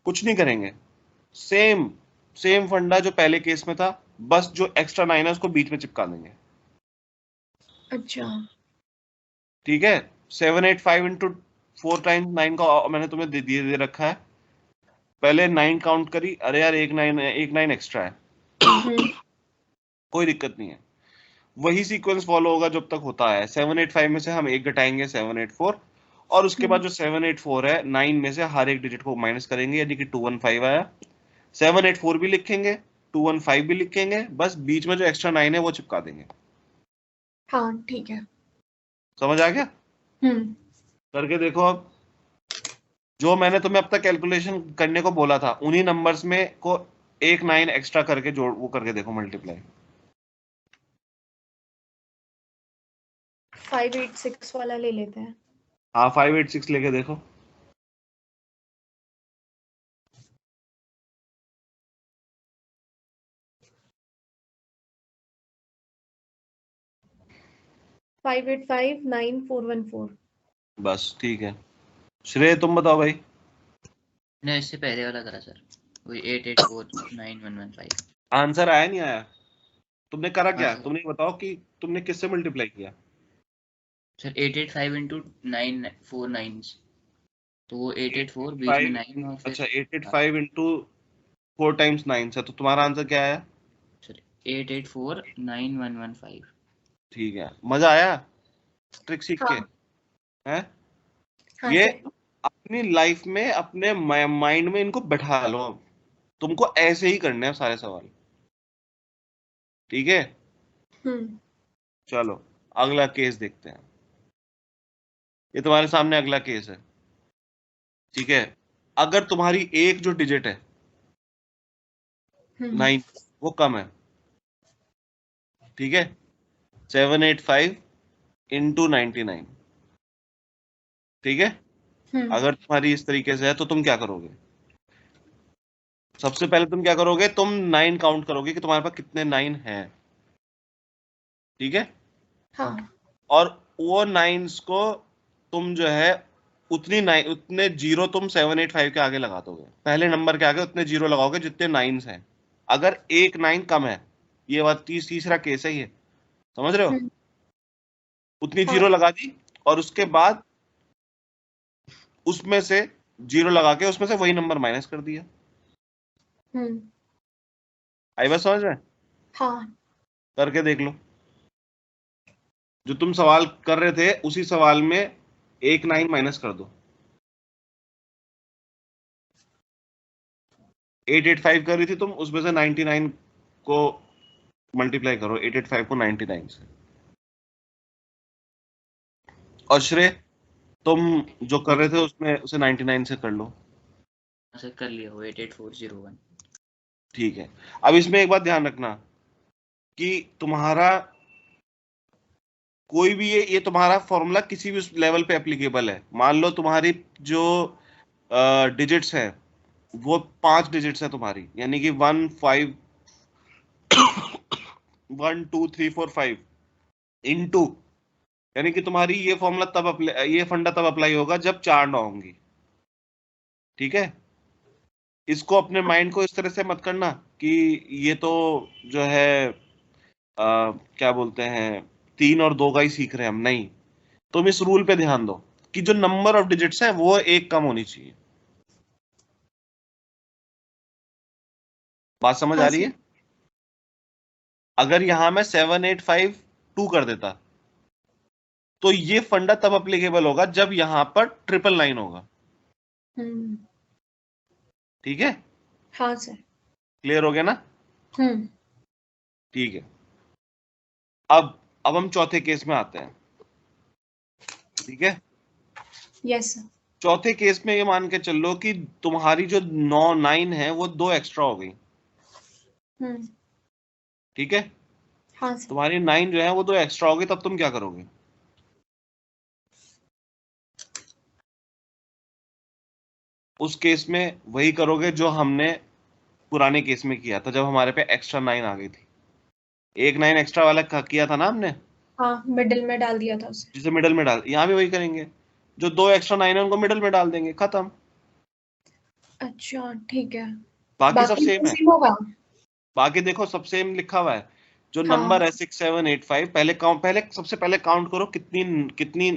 कुछ नहीं करेंगे, सेम सेम फंडा जो पहले केस में था, बस जो एक्स्ट्रा 9 है उसको बीच में चिपका देंगे। अच्छा। ठीक है, 785 इंटू 4 टाइम्स 9 का मैंने तुम्हें दे रखा है। पहले 9 काउंट करी, अरे यार एक 9 एक्स्ट्रा है, कोई दिक्कत नहीं है, वही सीक्वेंस फॉलो होगा जब तक होता है। 785 में से हम एक घटाएंगे 784, और उसके बाद जो 784 है 9 में से हर एक डिजिट को माइनस करेंगे, यानी कि 215 आया। 784 भी लिखेंगे, 215 भी लिखेंगे, बस बीच में जो एक्स्ट्रा 9 है वो चिपका देंगे। हाँ ठीक है। समझ आ गया? करके देखो अब, जो मैंने तुम्हें अब तक कैलकुलेशन करने को बोला था उन्हीं नंबर्स में को एक 9 एक्स्ट्रा करके जोड़, वो करके देखो मल्टीप्लाई। 586 वाला ले लेते हैं। हाँ 586 लेके देखो। फाइव 5859414। बस ठीक है, श्रेय तुम बताओ भाई। ने इससे पहले वाला करा सर, वही 88491115। आंसर आया नहीं आया? तुमने करा हाँ क्या? सर। तुमने बताओ कि तुमने किससे मल्टीप्लाई किया? सर 885 इंटू 9 4 9, तो वो 884 बीच में 5 9 और फिर अच्छा 885 इंटू 4 टाइम्स 9 से, तो तुम्हारा आंसर क्या आया? सर 88491115। ठीक है, मजा आया ट्रिक सीख के? हाँ। हैं? हाँ ये सर। अपनी लाइफ में अपने माइंड में इनको बैठा लो, तुमको ऐसे ही करने हैं सारे सवाल। ठीक है, चलो अगला केस देखते हैं। ये तुम्हारे सामने अगला केस है। ठीक है, अगर तुम्हारी एक जो डिजिट है 9, वो कम है, ठीक है, 785 इंटू 99, ठीक है, अगर तुम्हारी इस तरीके से है तो तुम क्या करोगे? सबसे पहले तुम क्या करोगे, तुम 9 काउंट करोगे कि तुम्हारे पास कितने 9 हैं। ठीक है, हाँ। और वो 9s को तुम जो है उतने जीरो तुम 785 के आगे लगा दोगे, पहले नंबर के आगे उतने जीरो लगाओगे जितने 9s हैं। अगर एक 9 कम है, ये बात तीसरा केस है ये, समझ रहे हो? उतनी हाँ। जीरो लगा दी, और उसके बाद उसमें से जीरो लगा के उसमें से वही नंबर माइनस कर दिया। आई बात समझ में? हाँ। करके देख लो, जो तुम सवाल कर रहे थे उसी सवाल में एक 9 माइनस कर दो। 885 कर रही थी तुम, उसमें से 99 को मल्टीप्लाई करो 885 को 99 से। और श्रेय, तुम जो कर रहे थे उसमें उसे 99 से कर लो। सर कर लिया वो 88401। ठीक है, अब इसमें एक बात ध्यान रखना कि तुम्हारा कोई भी ये तुम्हारा फॉर्मूला किसी भी लेवल पे एप्लीकेबल है। मान लो तुम्हारी जो डिजिट्स है वो 5 डिजिट्स है तुम्हारी, यानी कि 1 2 3 4 5 इंटू यानी कि तुम्हारी ये फॉर्मूला तब अप्लाई, ये फंडा तब अप्लाई होगा जब 4 9 होंगी। ठीक है, इसको अपने माइंड को इस तरह से मत करना कि ये तो जो है क्या बोलते हैं 3 और 2 का ही सीख रहे हैं हम, नहीं। तुम इस रूल पे ध्यान दो कि जो नंबर ऑफ डिजिट्स है वो एक कम होनी चाहिए। बात समझ आ हाँ रही है? सर। अगर यहां मैं 7 8 5 2 कर देता तो ये फंडा तब अप्लीकेबल होगा जब यहां पर 999 होगा। हम्म। ठीक है, हाँ सर। क्लियर हो गया ना? हम्म। ठीक है, अब हम चौथे केस में आते हैं। ठीक है, यस सर। चौथे केस में ये मान के चल लो कि तुम्हारी जो 9 9 है वो 2 एक्स्ट्रा हो गई। हम्म। ठीक है, हाँ सर। तुम्हारी 9 जो है वो 2 एक्स्ट्रा हो गई, तब तुम क्या करोगे? उस केस में वही करोगे जो हमने पुराने केस में किया था, जब हमारे पे एक्स्ट्रा 9 आ गई थी। एक 9 एक्स्ट्रा वाला किया था ना हमने, हाँ, मिडिल में डाल दिया था उसे। जिसे मिडल में डाल, यहाँ भी वही करेंगे। जो 2 एक्स्ट्रा 9 है उनको मिडल में डाल देंगे, खत्म। अच्छा ठीक है। बाकी सब बाकी सेम है। सेम होगा। बाकी देखो सब सेम लिखा हुआ है। जो हाँ। नंबर है 6 7 8 5, पहले काउंट, पहले सबसे पहले काउंट करो कितनी कितनी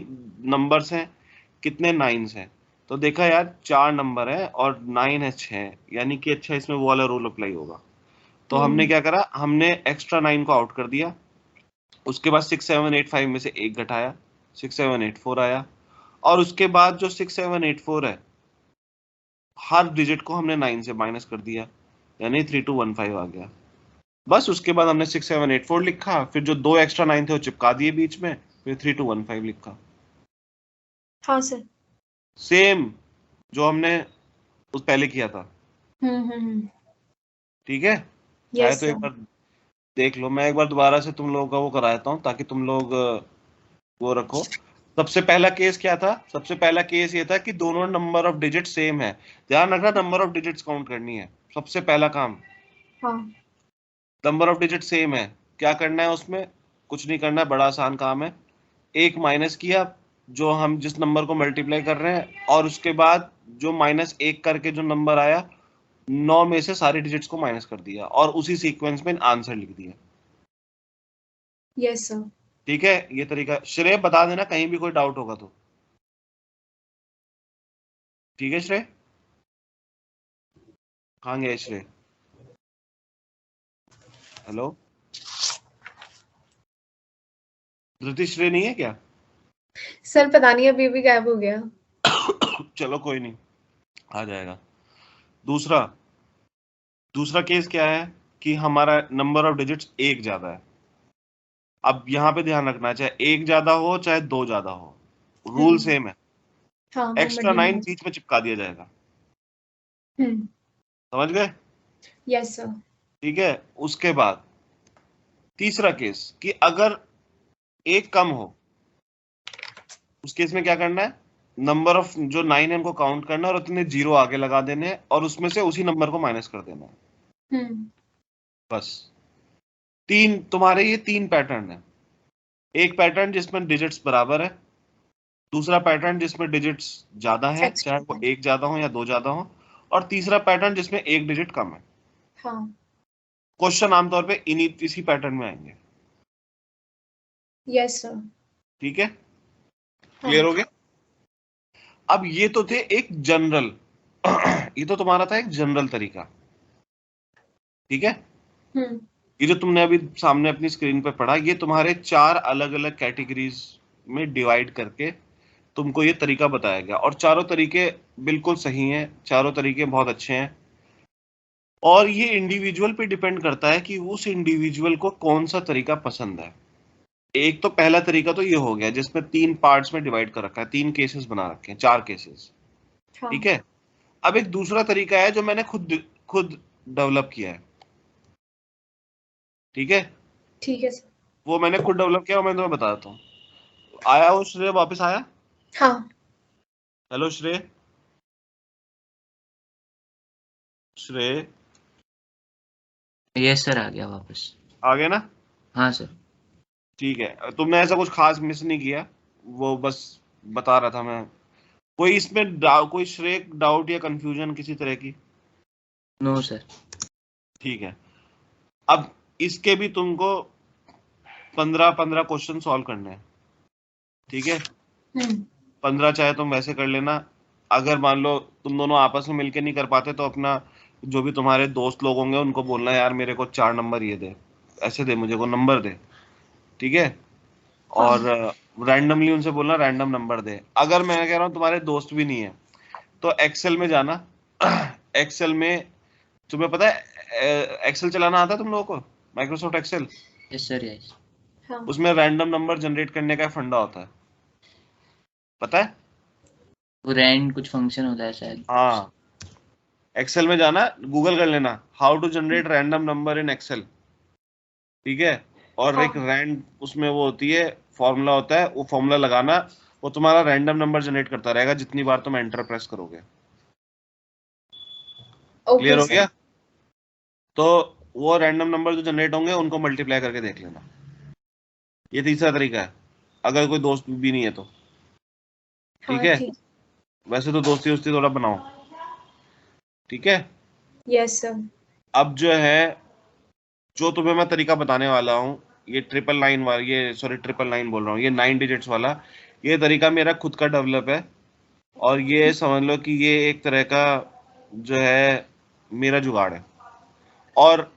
नंबर्स हैं, कितने नाइन्स हैं। तो देखा यार 4 नंबर है और 9 है 6, यानी कि अच्छा इसमें वो वाला रूल अप्लाई होगा। तो हमने हम्म। क्या करा, हमने एक्स्ट्रा 9 को आउट कर दिया। उसके बाद 6 7 8 5 में से एक घटाया, 6 7 8 4 आया। और उसके बाद जो 6 7 8 4 है, हर डिजिट को हमने 9 से माइनस कर दिया, यानी 3215 आ गया। बस उसके बाद हमने 6 7 8 4 लिखा, फिर जो 2 एक्स्ट्रा 9 थे वो चिपका दिए बीच में, फिर 3215 लिखा। हाँ सर। सेम जो हमने उस पहले किया था। हम्म। ठीक है, चाहे यस तो एक सर। बार देख लो, मैं एक बार दोबारा से तुम लोगों का वो करा देता हूँ ताकि तुम लोग वो रखो। सबसे पहला केस क्या था? सबसे पहला केस ये था कि दोनों नंबर ऑफ डिजिट सेम है। ध्यान रखना, नंबर ऑफ डिजिट्स काउंट करनी है, सबसे पहला काम। हाँ। नंबर ऑफ डिजिट सेम है, क्या करना है उसमें? कुछ नहीं करना है, बड़ा आसान काम है। एक माइनस किया जो हम जिस नंबर को मल्टीप्लाई कर रहे हैं, और उसके बाद जो -1 करके जो नंबर आया, 9 में से सारे डिजिट्स को माइनस कर दिया और उसी सीक्वेंस में आंसर लिख दिया। Yes sir. ठीक है, ये तरीका। श्रेय बता देना कहीं भी कोई डाउट होगा तो। ठीक है श्रेय, कहाँ गया श्रेय? हेलो, धृति श्रेय नहीं है क्या? सर पता नहीं अभी भी गायब हो गया। चलो कोई नहीं, आ जाएगा। दूसरा दूसरा केस क्या है कि हमारा नंबर ऑफ डिजिट्स एक ज्यादा है। अब यहाँ पे ध्यान रखना, चाहे एक ज्यादा हो चाहे 2 ज्यादा हो, रूल हम्म। सेम है। हाँ, वो एक्स्ट्रा मिडिल में 9 आ बीच में चिपका दिया जाएगा। हम्म। समझ गए? Yes sir. ठीक है, उसके बाद तीसरा केस कि अगर एक कम हो, उस केस में क्या करना है? नंबर ऑफ जो 9 है उनको काउंट करना है और उतने जीरो आगे लगा देने हैं और उसमें से उसी नंबर को माइनस कर देना है। हम्म। बस तुम्हारे ये 3 पैटर्न है। एक पैटर्न जिसमें डिजिट्स बराबर है, दूसरा पैटर्न जिसमें डिजिट्स ज्यादा है, चाहे वो एक्स्ट्रा। एक ज्यादा हो या 2 ज्यादा हो, और तीसरा पैटर्न जिसमें एक डिजिट कम है। हाँ। क्वेश्चन आमतौर पे इसी पैटर्न में आएंगे। Yes sir. ठीक है, हाँ। क्लियर हो गया? अब ये तो थे एक जनरल ये तो तुम्हारा था एक जनरल तरीका। ठीक है, हम्म। ये जो तुमने अभी सामने अपनी स्क्रीन पे पढ़ा, ये तुम्हारे 4 अलग अलग कैटेगरीज में डिवाइड करके तुमको ये तरीका बताया गया, और चारों तरीके बिल्कुल सही हैं, चारों तरीके बहुत अच्छे हैं। और ये इंडिविजुअल पे डिपेंड करता है कि उस इंडिविजुअल को कौन सा तरीका पसंद है। एक तो पहला तरीका तो ये हो गया जिसमें 3 पार्ट्स में डिवाइड कर रखा है, 3 केसेस बना रखे हैं, 4 केसेस। हाँ। ठीक है, अब एक दूसरा तरीका है जो मैंने खुद खुद डेवलप किया है। ठीक है, ठीक है सर। वो मैंने खुद डेवलप किया और मैं तुम्हें बता देता हूँ। आया वो श्रेय, वापस आया? हाँ। हेलो श्रेय, श्रेय यस सर, आ गया वापस। आ गया ना? हाँ सर। ठीक है, तुमने ऐसा कुछ खास मिस नहीं किया, वो बस बता रहा था मैं। कोई इसमें कोई श्रेक डाउट या कंफ्यूजन किसी तरह की? No sir. ठीक है, अब इसके भी तुमको 15 क्वेश्चन सॉल्व करने हैं, ठीक है? 15 चाहे तुम वैसे कर लेना, अगर मान लो तुम दोनों आपस में मिलके नहीं कर पाते तो अपना जो भी तुम्हारे दोस्त लोग होंगे उनको बोलना, यार मेरे को 4 नंबर ये दे, ऐसे दे, मुझे को नंबर दे, ठीक है? और रैंडमली उनसे बोलना रैंडम नंबर दे। अगर मैं कह रहा हूँ तुम्हारे दोस्त भी नहीं है तो एक्सेल में जाना। एक्सेल में तुम्हें पता है एक्सेल चलाना आता है तुम लोगों को, Microsoft Excel? Yes sir yes. हाँ उसमें रैंडम नंबर जनरेट करने का फंडा होता है, पता है? वो रैंड कुछ फंक्शन होता है शायद। हाँ, एक्सेल में जाना, गूगल कर लेना how to generate random number in Excel, ठीक है? और हाँ एक रैंड उसमें वो होती है, फॉर्मूला होता है, वो फॉर्मूला लगाना, वो तुम्हारा रैंडम नंबर जनरेट करता रहेगा जितनी बार तुम एंटर प्रेस करोगे। क्लियर ओके हो सर। गया? तो वो रैंडम नंबर जो जनरेट होंगे उनको मल्टीप्लाई करके देख लेना। ये तीसरा तरीका है, अगर कोई दोस्त भी नहीं है तो, ठीक हाँ है? ठीक। वैसे तो दोस्ती वोस्ती थोड़ा बनाओ, ठीक है? Yes sir. अब जो है, जो तुम्हें मैं तरीका बताने वाला हूँ, ये 999 वाला, ये सॉरी 999 बोल रहा हूँ, ये 9 डिजिट्स वाला, ये तरीका मेरा खुद का डेवलप है। और ये समझ लो कि ये एक तरह का जो है मेरा जुगाड़ है। और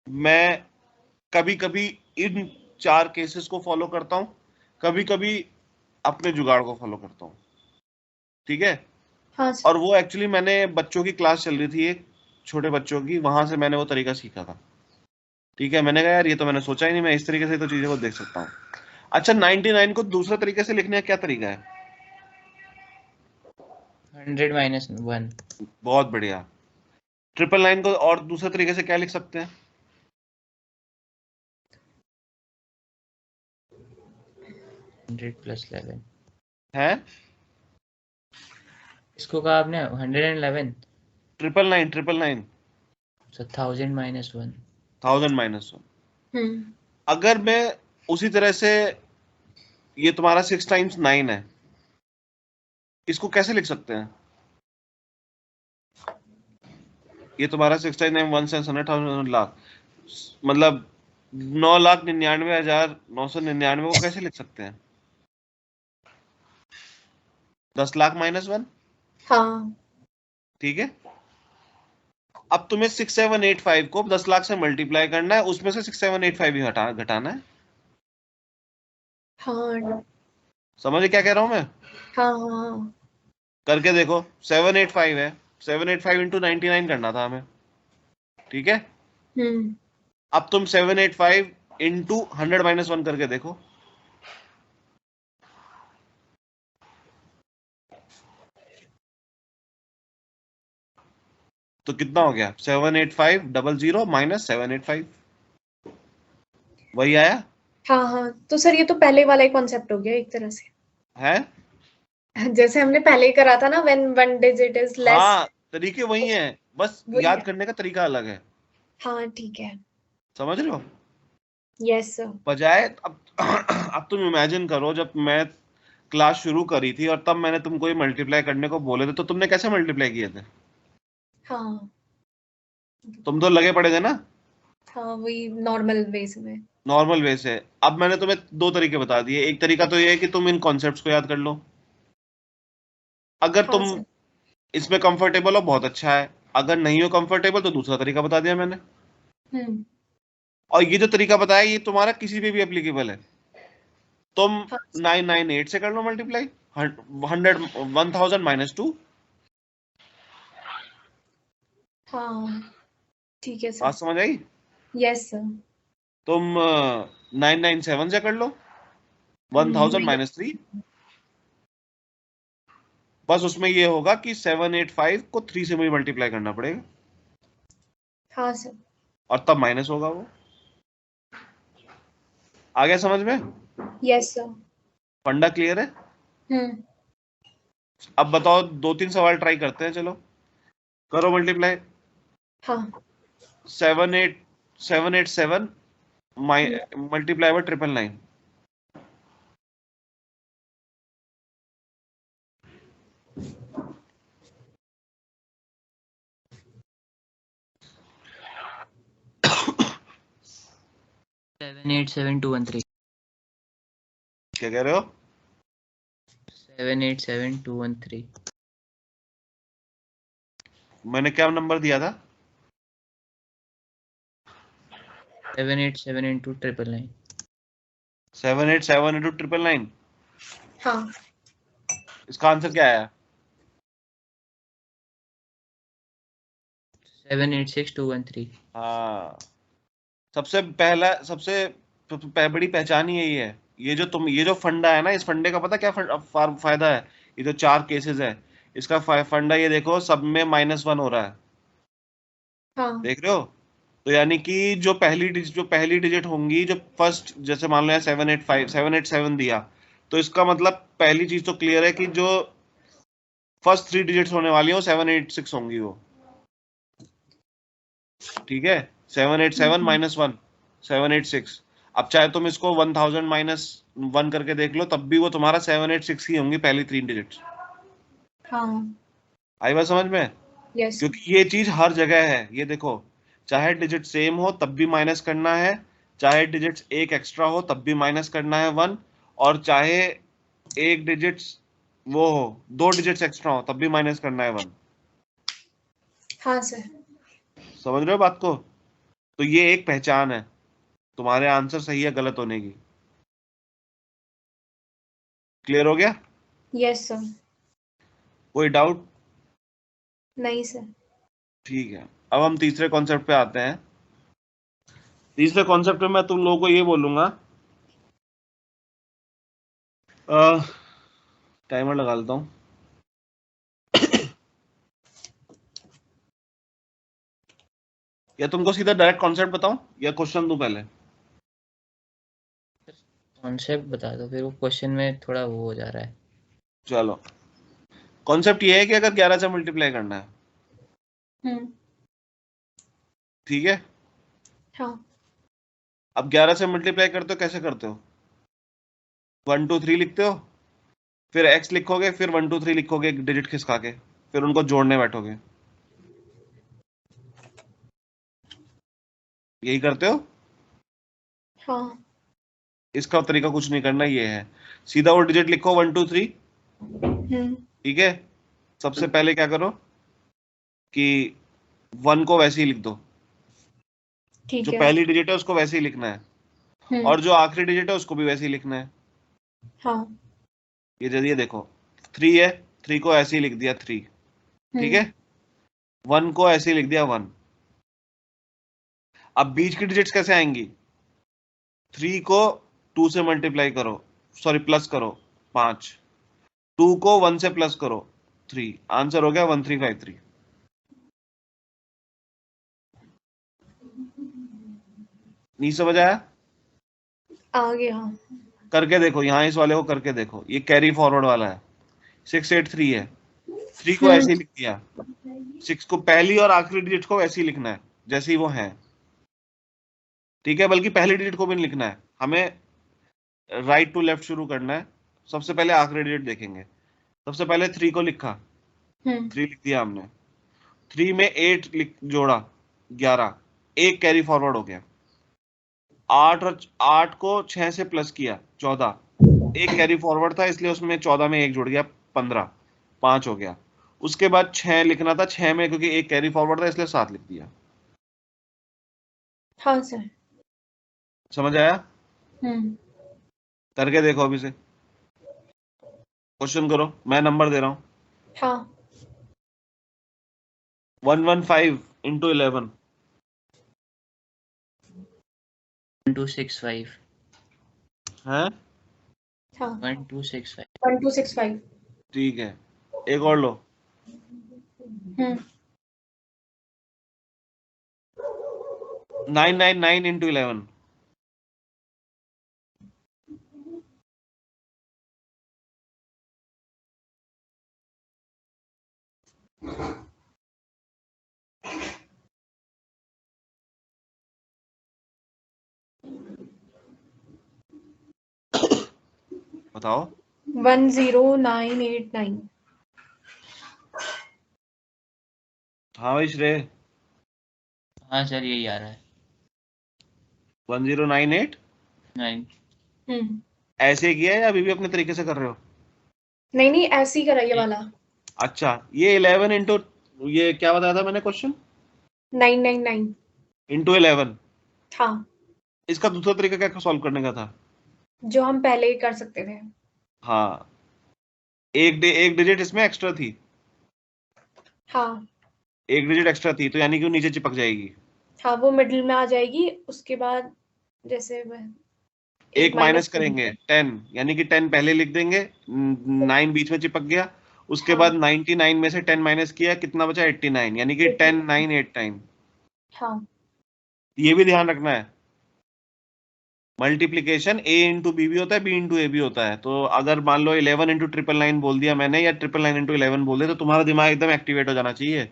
मैं कभी कभी इन 4 केसेस को फॉलो करता हूँ, कभी कभी अपने जुगाड़ को फॉलो करता हूँ, ठीक है? हाँ सर। और वो एक्चुअली मैंने बच्चों की क्लास चल रही थी एक, छोटे बच्चों की, वहां से मैंने वो तरीका सीखा था, ठीक है? मैंने कहा यार ये तो मैंने सोचा ही नहीं, मैं इस तरीके से तो चीजों को देख सकता हूँ। अच्छा, 99 को दूसरे तरीके से लिखने का क्या तरीका है? 100 माइनस 1। बहुत बढ़िया। 999 को और दूसरे तरीके से क्या लिख सकते हैं? 100 प्लस 11। है इसको कहा आपने 111। 999 सर 1000 माइनस 1। 1000 माइनस 1। हम्म। अगर मैं उसी तरह से, ये तुम्हारा 6 टाइम्स 9 है, इसको कैसे लिख सकते हैं? ये तुम्हारा 6 टाइम्स 9 1 100,000 लाख, मतलब 9,99,999 को कैसे लिख सकते हैं? 10 लाख माइनस 1, हाँ ठीक है? अब तुम्हें 6785 को 10 लाख से मल्टीप्लाई करना है, उसमें से 6785 ही घटाना है। हाँ समझे क्या कह रहा हूं मैं? हाँ हाँ। करके देखो, 785 है, 785 इंटू 99 करना था हमें, ठीक है? हम्म। अब तुम 785 इंटू 100 माइनस 1 करके देखो, तो कितना हो गया? 78500 माइनस 785, वही आया हाँ हाँ, तो सर ये तो पहले वाला ही कॉन्सेप्ट हो गया एक तरह से, है। जैसे हमने पहले ही करा था ना, when one digit is less. हाँ, तरीके वही हैं, बस वही याद है। करने का तरीका अलग है। हाँ ठीक है। समझ रहे हो? Yes sir. बजाय अब अब तुम इमेजिन करो, जब मैं क्लास शुरू करी थी और तब मैंने तुमको ये मल्टीप्लाई करने को बोले थे, तो तुमने कैसे मल्टीप्लाई किए थे? हाँ तुम तो लगे पड़े थे ना हाँ, वही नॉर्मल बेस में। नॉर्मल वे से। अब मैंने तुम्हें 2 तरीके बता दिए, एक तरीका तो ये है कि तुम इन कॉन्सेप्ट्स को याद कर लो, अगर हाँ तुम सर। इसमें कंफर्टेबल हो बहुत अच्छा है, अगर नहीं हो कंफर्टेबल तो दूसरा तरीका बता दिया मैंने। हम्म। और ये जो तरीका बताया ये तुम्हारा किसी पे भी एप्लीकेबल है। तुम हाँ 998 से कर लो मल्टीप्लाई, 1000 माइनस 2। हाँ ठीक है बात सर। समझ आई? Yes sir. तुम 997 से कर लो, 1000 वही। माइनस 3। बस उसमें ये होगा कि 785 को 3 से मुझे मल्टीप्लाई करना पड़ेगा, हाँ सर। और तब माइनस होगा वो। आ गया समझ में? Yes sir. फंडा क्लियर है? हम्म। अब बताओ, 2-3 सवाल ट्राई करते हैं, चलो करो मल्टीप्लाई। हाँ 787 multiply by 999। Seven eight seven two one three. क्या कह रहे हो? 787213। मैंने क्या नंबर दिया था? 787 into 999। 787 into 999। हाँ इसका आंसर क्या आया? 786213। हाँ, सबसे बड़ी पहचान ही यही है। ये जो फंडा है ना, इस फंडे का पता क्या फायदा है? ये जो 4 केसेस है, इसका फंडा ये देखो, सब में -1 हो रहा है। हाँ देख रहे हो? तो यानी कि जो पहली डिजिट होंगी, जो फर्स्ट, जैसे मान लो 785 787 दिया, तो इसका मतलब पहली चीज तो क्लियर है कि जो फर्स्ट 3 डिजिट्स होने वाली है वो 786 होंगी वो। ठीक है, 787 -1 786। अब चाहे तुम इसको 1000 -1 करके देख लो, तब भी वो तुम्हारा 786 ही होंगी पहली 3 डिजिट्स। हाँ आई बात समझ में? यस क्योंकि ये चीज हर जगह है। ये देखो, चाहे डिजिट सेम हो तब भी माइनस करना है, चाहे डिजिट्स एक एक्स्ट्रा हो तब भी माइनस करना है 1, और चाहे एक डिजिट्स वो हो, 2 डिजिट्स एक्स्ट्रा हो तब भी माइनस करना है 1। हाँ सर। समझ रहे हो बात को? तो ये एक पहचान है तुम्हारे आंसर सही या गलत होने की। क्लियर हो गया? Yes sir. कोई डाउट? नहीं सर। ठीक है, अब हम तीसरे कॉन्सेप्ट पे आते हैं। तीसरे कॉन्सेप्ट में मैं तुम लोगों को ये बोलूंगा, टाइमर लगा लेता हूँ। या तुमको सीधा डायरेक्ट कॉन्सेप्ट बताऊं या क्वेश्चन दूं पहले? कॉन्सेप्ट बता दो, फिर वो क्वेश्चन में थोड़ा वो हो जा रहा है। चलो, कॉन्सेप्ट ये है कि अगर 11 से मल्टीप्लाई करना है, ठीक है? हाँ अब 11 से मल्टीप्लाई करते हो, कैसे करते हो? 1 2 3 लिखते हो, फिर x लिखोगे, फिर 1 2 3 लिखोगे एक डिजिट खिसका के, फिर उनको जोड़ने बैठोगे। यही करते हो? हाँ इसका तरीका कुछ नहीं करना, ये है सीधा वो डिजिट लिखो 1 2 3। ठीक है, सबसे पहले क्या करो कि 1 को वैसे ही लिख दो, ठीक जो है। पहली डिजिट है उसको वैसे ही लिखना है, और जो आखिरी डिजिट है उसको भी वैसे ही लिखना है। हाँ ये जरिए देखो, 3 है, 3 को ऐसे ही लिख दिया 3। ठीक है, 1 को ऐसे ही लिख दिया 1। अब बीच की डिजिट्स कैसे आएंगी? 3 को 2 से मल्टीप्लाई करो, सॉरी प्लस करो 5, 2 को 1 से प्लस करो 3, आंसर हो गया 1353। नहीं समझ आया? आ गया। करके देखो, यहाँ इस वाले को करके देखो, ये कैरी फॉरवर्ड वाला है, 683 है, 3 को ऐसे ही लिख दिया, 6 को पहली और आखिरी डिजिट को ऐसे ही लिखना है जैसे ही वो है। ठीक है, बल्कि पहली डिजिट को भी नहीं लिखना है हमें, राइट टू लेफ्ट शुरू करना है। सबसे पहले आखिरी डिजिट देखेंगे। सबसे पहले 3 को लिखा, 3 लिख दिया हमने, 3 में 8 जोड़ा 11, एक कैरी फॉरवर्ड हो गया। 8 और 8 को 6 से प्लस किया 14, एक कैरी फॉरवर्ड था इसलिए उसमें 14 में एक जुड़ गया 15, 5 हो गया। उसके बाद 6 लिखना था, 6 में क्योंकि एक कैरी फॉरवर्ड था इसलिए 7 लिख दिया। हाँ सर। समझ आया? करके देखो अभी से, क्वेश्चन करो, मैं नंबर दे रहा हूँ। हाँ 115 into 11। 1265। है? हाँ 1265। 1265। ठीक है, एक और लो। 999 into 11। बताओ। 10989। हाँ भाई श्रेय, हाँ सर यही आ रहा है 1098 9। ऐसे किया है या अभी भी अपने तरीके से कर रहे हो? नहीं नहीं, ऐसे ही करा ये वाला। अच्छा, ये 11 इंटू, ये क्या बताया था मैंने क्वेश्चन? 999। इंटू 11। हाँ, इसका दूसरा तरीका क्या सॉल्व करने का था? जो हम पहले ही कर सकते थे। हाँ, एक डिजिट इसमें एक्स्ट्रा थी, हाँ एक डिजिट एक्स्ट्रा थी, तो यानी कि वो नीचे चिपक जाएगी। हाँ, वो मिडिल में आ जाएगी, उसके बाद जैसे एक माइनस माइनस करेंगे 10, यानी कि 10 पहले लिख देंगे, 9 बीच में चिपक गया, उसके हाँ बाद 99 में से 10 माइनस किया, कितना बचा? 89, यानी कि 10 9 8 9। हाँ ये भी ध्यान रखना है, मल्टीप्लीकेशन ए इंटू बी भी होता है, बी इंटू ए भी होता है। तो अगर मान लो 11 इंटू 999 बोल दिया मैंने, या 999 इंटू 11 बोल दिया, तो तुम्हारा दिमाग एकदम एक्टिवेट हो जाना चाहिए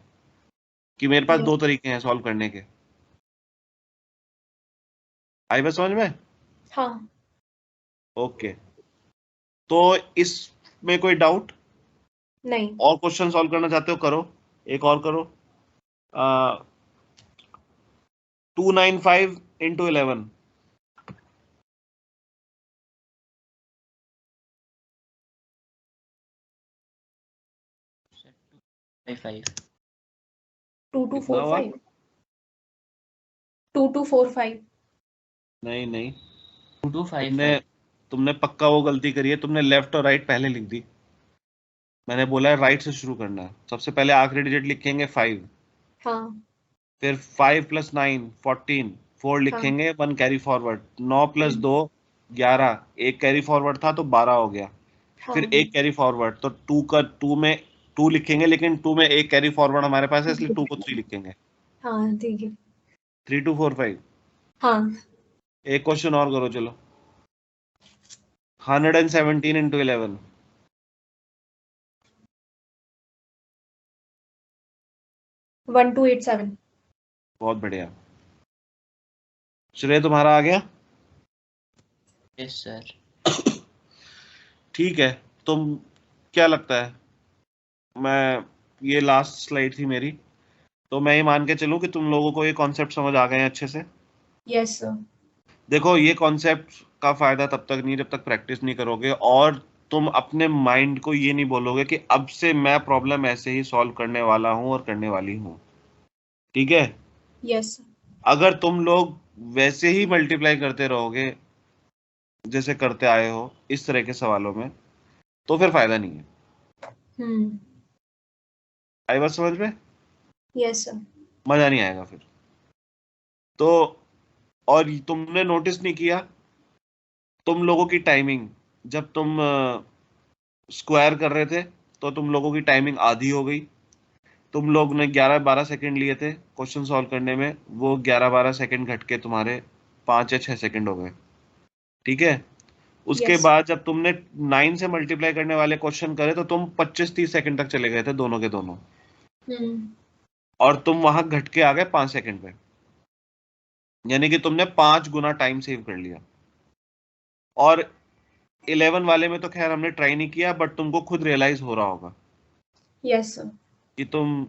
कि मेरे पास ये दो तरीके हैं सॉल्व करने के। आई बात समझ में? हाँ। ओके, तो इसमें कोई डाउट? नहीं। और क्वेश्चन सॉल्व करना चाहते हो करो, एक और करो। 295 इंटू 11। 5 कितना हुआ? 2245। 2245। नहीं नहीं, 2255। तुमने पक्का वो गलती करी है, तुमने लेफ्ट और राइट पहले लिख दी। मैंने बोला है राइट से शुरू करना है, सबसे पहले आखिरी डिजिट लिखेंगे 5, हाँ फिर 5 + 9 14, 4 हाँ लिखेंगे, 1 कैरी फॉरवर्ड, 9 + 2 11, एक कैरी फॉरवर्ड था तो 12 हो गया, हाँ फिर एक कैरी फॉरवर्ड, तो 2 में 2 लिखेंगे, लेकिन 2 में एक कैरी फॉरवर्ड हमारे पास है, इसलिए 2 को 3 लिखेंगे। हाँ, ठीक है। 3245। हाँ, एक क्वेश्चन और करो चलो। 117 इंटू 11। 1287। बहुत बढ़िया, श्रेय तुम्हारा आ गया। Yes sir. ठीक है, तुम, क्या लगता है, मैं, ये लास्ट स्लाइड थी मेरी, तो मैं ये मान के चलूं कि तुम लोगों को ये कॉन्सेप्ट समझ आ गए हैं अच्छे से? Yes sir. देखो, ये कॉन्सेप्ट का फायदा तब तक नहीं जब तक प्रैक्टिस नहीं करोगे, और तुम अपने माइंड को ये नहीं बोलोगे कि अब से मैं प्रॉब्लम ऐसे ही सॉल्व करने वाला हूं और करने वाली हूं। ठीक है? यस। अगर तुम लोग वैसे ही मल्टीप्लाई करते रहोगे जैसे करते आए हो इस तरह के सवालों में, तो फिर फायदा नहीं है। हम्म। आई बात समझ में? Yes sir. मजा नहीं आएगा फिर तो। और तुमने नोटिस नहीं किया, तुम लोगों की टाइमिंग, जब तुम स्क्वायर कर रहे थे तो तुम लोगों की टाइमिंग आधी हो गई। तुम लोग ने 11-12 सेकंड लिए थे क्वेश्चन सॉल्व करने में, वो 11-12 सेकंड घट के तुम्हारे 5 या 6 सेकंड हो गए। ठीक है? उसके यस। बाद जब तुमने 9 से मल्टीप्लाई करने वाले क्वेश्चन करे तो तुम 25-30 सेकंड तक चले गए थे दोनों के दोनों, हम्म। और तुम वहां घट के आ गए 5 सेकंड पे, यानी कि तुमने 5 गुना टाइम सेव कर लिया। और 11 वाले में तो खैर हमने ट्राई नहीं किया, बट तुमको खुद रियलाइज हो रहा होगा यस सर। कि तुम,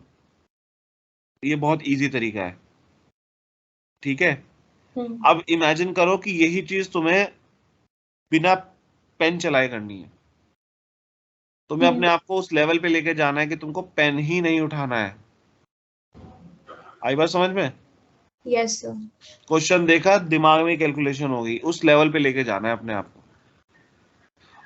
ये बहुत इजी तरीका है। ठीक है? हम्म। अब इमेजिन करो कि यही चीज तुम्हें बिना पेन चलाए करनी है। तुम्हें अपने आप को उस लेवल पे लेके जाना है कि तुमको पेन ही नहीं उठाना है। आई बात समझ में? Yes sir. क्वेश्चन देखा, दिमाग में कैलकुलेशन होगी, उस लेवल पे लेके जाना है अपने आप को,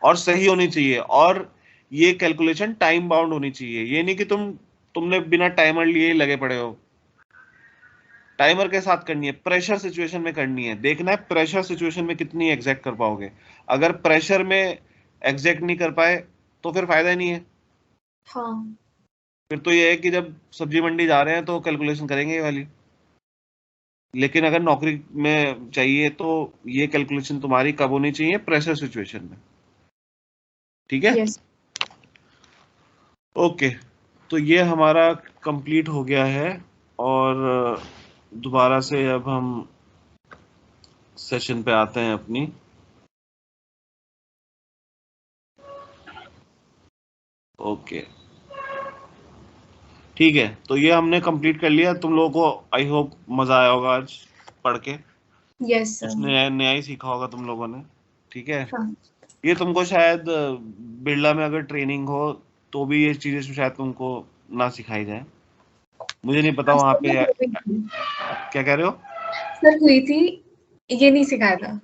और सही होनी चाहिए। और ये कैलकुलेशन टाइम बाउंड होनी चाहिए, ये नहीं कि तुमने बिना टाइमर लिए ही लगे पड़े हो। टाइमर के साथ करनी है, प्रेशर सिचुएशन में करनी है, देखना है प्रेशर सिचुएशन में कितनी एग्जैक्ट कर पाओगे। अगर प्रेशर में एग्जैक्ट नहीं कर पाए तो फिर फायदा ही नहीं है। हाँ। फिर तो ये है कि जब सब्जी मंडी जा रहे हैं तो कैलकुलेशन करेंगे ये वाली, लेकिन अगर नौकरी में चाहिए तो ये कैलकुलेशन तुम्हारी कब होनी चाहिए? प्रेशर सिचुएशन में। ठीक है? यस। ओके, तो ये हमारा कंप्लीट हो गया है, और दोबारा से अब हम सेशन पे आते हैं अपनी। ओके ठीक है, तो ये हमने कंप्लीट कर लिया। तुम लोगों को आई होप मजा आया होगा आज पढ़ के, यस कुछ सर। नया नया ही सीखा होगा तुम लोगों ने। ठीक है, हाँ ये तुमको शायद बिरला में अगर ट्रेनिंग हो तो भी ये चीजें शायद तुमको ना सिखाई जाए, मुझे नहीं पता हाँ वहां सर, पे। वो हुई थी। क्या कह रहे हो? सर हुई थी, ये नहीं सिखाया था।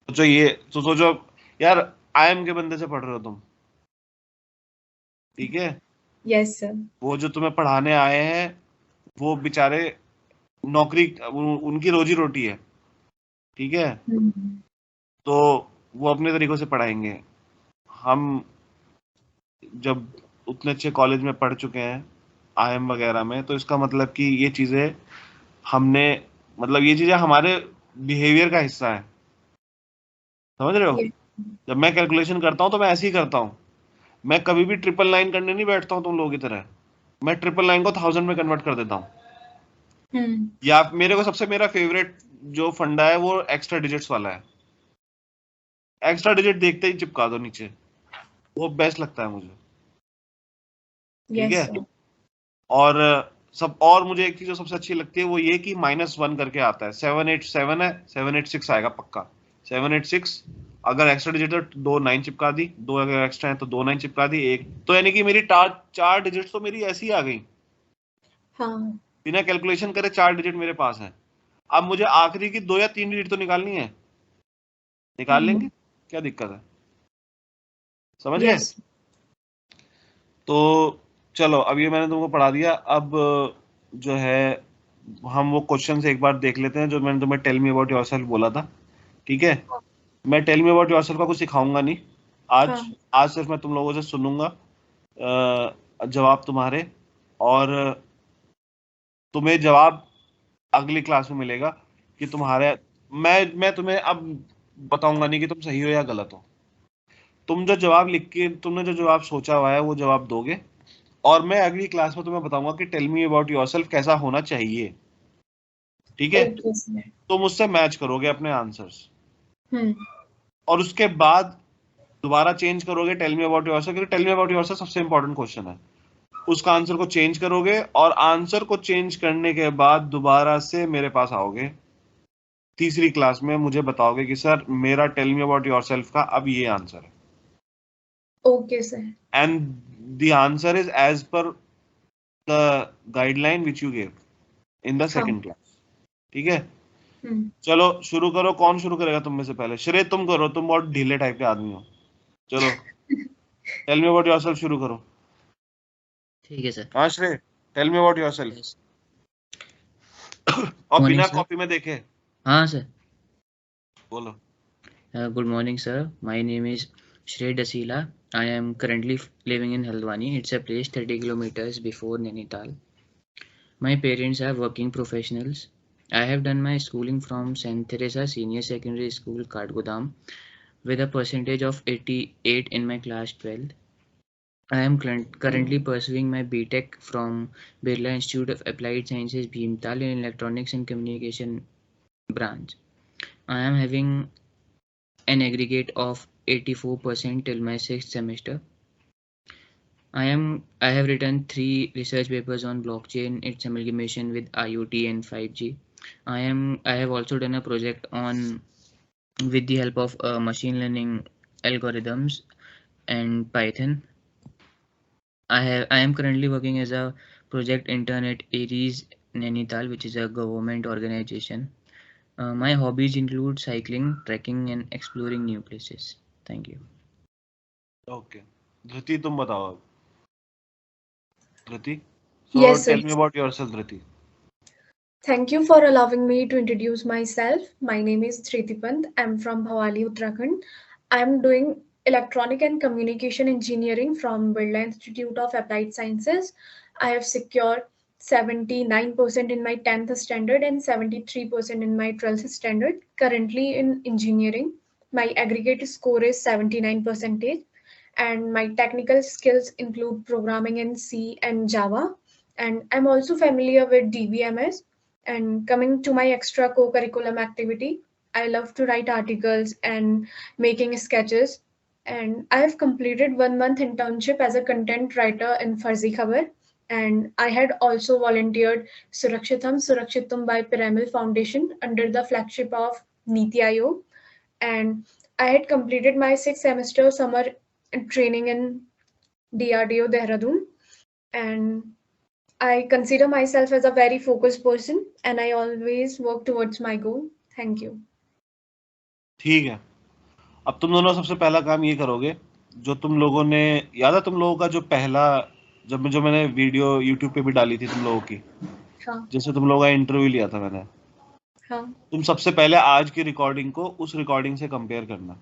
सोचो ये, तो सोचो यार, आईएम के बंदे से पढ़ रहे हो तुम, ठीक है, यस सर। वो जो तुम्हें पढ़ाने आए हैं वो बेचारे नौकरी, उनकी रोजी रोटी है, ठीक है, तो वो अपने तरीकों से पढ़ाएंगे। हम जब उतने अच्छे कॉलेज में पढ़ चुके हैं आईएम वगैरह में, तो इसका मतलब कि ये चीजें हमने, मतलब ये चीजें हमारे बिहेवियर का हिस्सा है, समझ रहे हो? ये जब मैं कैलकुलेशन करता हूँ तो मैं ऐसे ही करता हूँ, मैं कभी भी 999 करने नहीं बैठता हूँ तुम लोगों की तरह, मैं 999 को 1000 में कन्वर्ट कर देता हूँ। या मेरे को सबसे, मेरा फेवरेट जो फंडा है वो एक्स्ट्रा डिजिट्स वाला है, एक्स्ट्रा डिजिट देखते ही चिपका दो नीचे, वो बेस्ट लगता है मुझे, ठीक यस है। सर। और सब, और मुझे एक चीज जो सबसे अच्छी लगती है वो ये कि -1 करके आता है, 787 है, 786 आएगा पक्का, 786। अगर एक्स्ट्रा डिजिट है तो 2 9 चिपका दी, 2 अगर एक्स्ट्रा है तो 2 9 चिपका दी, एक तो यानी कि मेरी 4 डिजिट तो मेरी ऐसी ही आ गई, हाँ बिना कैलकुलेशन करे 4 डिजिट मेरे पास है। अब मुझे आखिरी की 2 या 3 डिजिट तो निकालनी है, निकाल लेंगे, क्या दिक्कत है, समझ गए? यस। तो चलो, अब ये मैंने तुमको पढ़ा दिया, अब जो है हम वो क्वेश्चन एक बार देख लेते हैं जो मैंने तुम्हें टेल मी अबाउट योरसेल्फ बोला था, ठीक है। मैं टेल मी अबाउट योरसेल्फ का कुछ सिखाऊंगा नहीं आज, हाँ आज सिर्फ मैं तुम लोगों से सुनूंगा जवाब तुम्हारे, और तुम्हें जवाब अगली क्लास में मिलेगा कि तुम्हारे, मैं तुम्हें अब बताऊंगा नहीं कि तुम सही हो या गलत हो, तुम जो जवाब लिख के, तुमने जो जवाब सोचा हुआ है वो जवाब दोगे, और मैं अगली क्लास में तुम्हें बताऊंगा कि टेल मी अबाउट योरसेल्फ कैसा होना चाहिए, ठीक है। Okay sir. तुम उससे मैच करोगे अपने आंसर्स, हम्म। और उसके बाद दोबारा चेंज करोगे टेल मी अबाउट योरसेल्फ, क्योंकि टेल मी अबाउट योरसेल्फ सबसे इंपॉर्टेंट क्वेश्चन है, उसका आंसर को चेंज करोगे, और आंसर को चेंज करने के बाद दोबारा से मेरे पास आओगे तीसरी क्लास में, मुझे बताओगे कि सर मेरा टेल मी अबाउट योरसेल्फ का अब ये आंसर है, okay sir. And the answer is as per the guideline which you gave in the हाँ। सेकंड क्लास, ठीक है। चलो शुरू करो, कौन शुरू करेगा तुम में से पहले? श्रेय तुम करो, तुम बहुत ढीले टाइप के आदमी हो, चलो टेल मी अबाउट योरसेल्फ शुरू करो। ठीक है सर। हाँ Shrey, tell me about yourself, Yes. और Morning, बिना sir. कॉपी में देखे हाँ सर। बोलो। Good morning, sir. My name is Shrey Dasila. I am currently living in Haldwani. It's a place 30 kilometers before Nainital. My parents are working professionals. I have done my schooling from St. Teresa Senior Secondary School, Katgodam, with a percentage of 88 in my class 12. I am currently pursuing my BTech from Birla Institute of Applied Sciences, Bhimtal, in Electronics and Communication branch. I am having an aggregate of 84% till my 6th semester. I have written 3 research papers on blockchain, its amalgamation with IoT and 5G. I have also done a project on with the help of machine learning algorithms and Python. I am currently working as a project intern at Aries Nainital, which is a government organization. My hobbies include cycling, trekking, and exploring new places. Thank you. Okay Dhriti, तुम बताओ अब। Dhriti, Yes, sir. Tell me about yourself Dhriti. Thank you for allowing me to introduce myself. My name is Dhriti Pant. I'm from Bhawali, Uttarakhand. I'm doing Electronic and Communication Engineering from Birla Institute of Applied Sciences. I have secured 79% in my 10th standard and 73% in my 12th standard. Currently in engineering, my aggregate score is 79%, and my technical skills include programming in C and Java. And I'm also familiar with DBMS. And coming to my extra co-curriculum activity, I love to write articles and making sketches. and I have completed 1 month internship as a content writer in Farzi Khabar. And I had also volunteered Surakshitam by Piramal Foundation under the flagship of Niti Aayog. And I had completed my 6th semester summer training in DRDO Dehradun. And I consider myself as a very focused person and I always work towards my goal. Thank you. ठीक है, अब तुम दोनों सबसे पहला काम ये करोगे, जो तुम लोगों ने याद है, तुम लोगों का जो पहला जो मैंने वीडियो YouTube पे भी डाली थी तुम लोगों की, हाँ, जैसे तुम लोगों का इंटरव्यू लिया था मैंने, हाँ, तुम सबसे पहले आज की रिकॉर्डिंग को उस रिकॉर्डिंग से कंपेयर करना,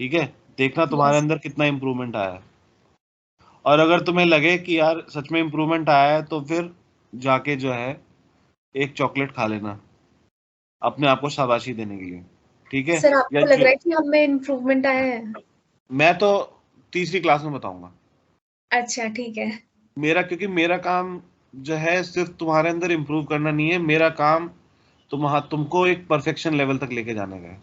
ठीक है? देखना तुम्हारे Yes. अंदर कितना इम्प्रूवमेंट आया है, और अगर तुम्हें लगे कि यार सच में इम्प्रूवमेंट आया है तो फिर जाके जो है एक चॉकलेट खा लेना अपने आप को शाबाशी देने के लिए, ठीक है? सर आपको या लग रहा है कि हम में इम्प्रूवमेंट आया है? मैं तो तीसरी क्लास में बताऊंगा। अच्छा, ठीक है। क्योंकि मेरा काम जो है सिर्फ तुम्हारे अंदर इम्प्रूव करना नहीं है, मेरा काम तुमको एक परफेक्शन लेवल तक लेके जाने का है।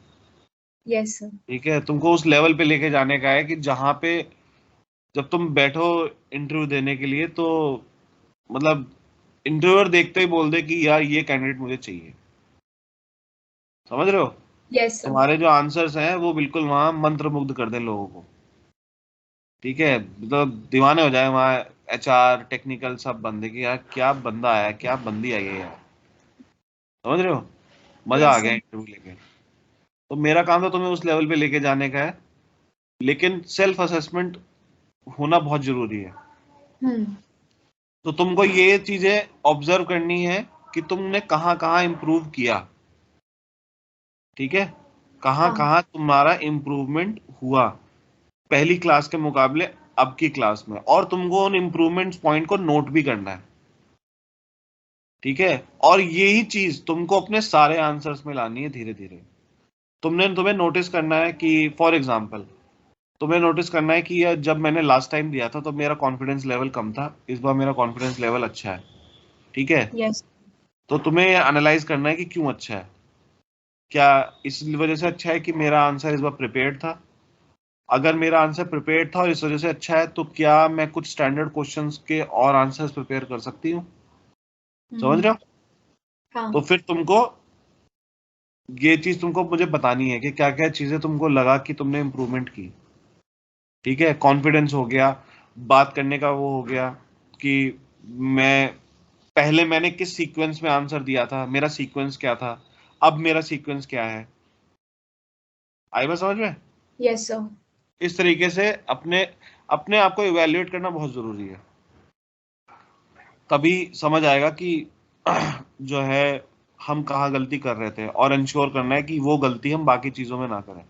Yes sir. ठीक है, तुमको उस लेवल पे लेके जाने का है कि जहाँ पे जब तुम बैठो इंटरव्यू देने के लिए तो मतलब इंटरव्यूअर देखते ही बोल दे कि यार ये कैंडिडेट मुझे चाहिए। समझ रहे हो? Yes sir. तुम्हारे जो आंसर्स हैं वो बिल्कुल वहां मंत्रमुग्ध कर दें लोगों को, ठीक है? मतलब दीवाने हो जाए वहां HR टेक्निकल सब बंदे की, यार क्या बंदा आया, क्या बंदी आई है यार। समझ रहे हो? मजा आ Yes, गया sir. इंटरव्यू लेके। तो मेरा काम तो तुम्हें उस लेवल पे लेके जाने का है, लेकिन सेल्फ असेसमेंट होना बहुत जरूरी है। तो तुमको ये चीजें ऑब्जर्व करनी है कि तुमने कहाँ कहाँ इम्प्रूव किया, ठीक है? कहाँ हाँ. कहाँ तुम्हारा इम्प्रूवमेंट हुआ पहली क्लास के मुकाबले अब की क्लास में, और तुमको उन इम्प्रूवमेंट पॉइंट को नोट भी करना है, ठीक है? और यही चीज तुमको अपने सारे आंसर्स में लानी है धीरे धीरे। तुम्हें नोटिस करना है कि फॉर एग्जाम्पल तुम्हें नोटिस करना है कि यार जब मैंने लास्ट टाइम दिया था तो मेरा कॉन्फिडेंस लेवल कम था, इस बार मेरा कॉन्फिडेंस लेवल अच्छा है, ठीक है? Yes. तो तुम्हें एनालाइज करना है कि क्यों अच्छा है। क्या इस वजह से अच्छा है कि मेरा आंसर इस बार प्रिपेयर्ड था? अगर मेरा आंसर प्रिपेयर्ड था और इस वजह से अच्छा है तो क्या मैं कुछ स्टैंडर्ड क्वेश्चंस के और आंसर्स प्रिपेयर कर सकती हूँ? समझ रहे हो? हाँ. तो फिर तुमको ये चीज तुमको मुझे बतानी है कि क्या क्या चीजें तुमको लगा कि तुमने इम्प्रूवमेंट की, ठीक है? कॉन्फिडेंस हो गया, बात करने का वो हो गया कि मैंने किस सीक्वेंस में आंसर दिया था, मेरा सीक्वेंस क्या था, अब मेरा सीक्वेंस क्या है। आई बात समझ में? Yes, sir. इस तरीके से अपने अपने आप को इवैल्यूएट करना बहुत जरूरी है, तभी समझ आएगा कि जो है हम कहाँ गलती कर रहे थे, और इंश्योर करना है कि वो गलती हम बाकी चीजों में ना करें।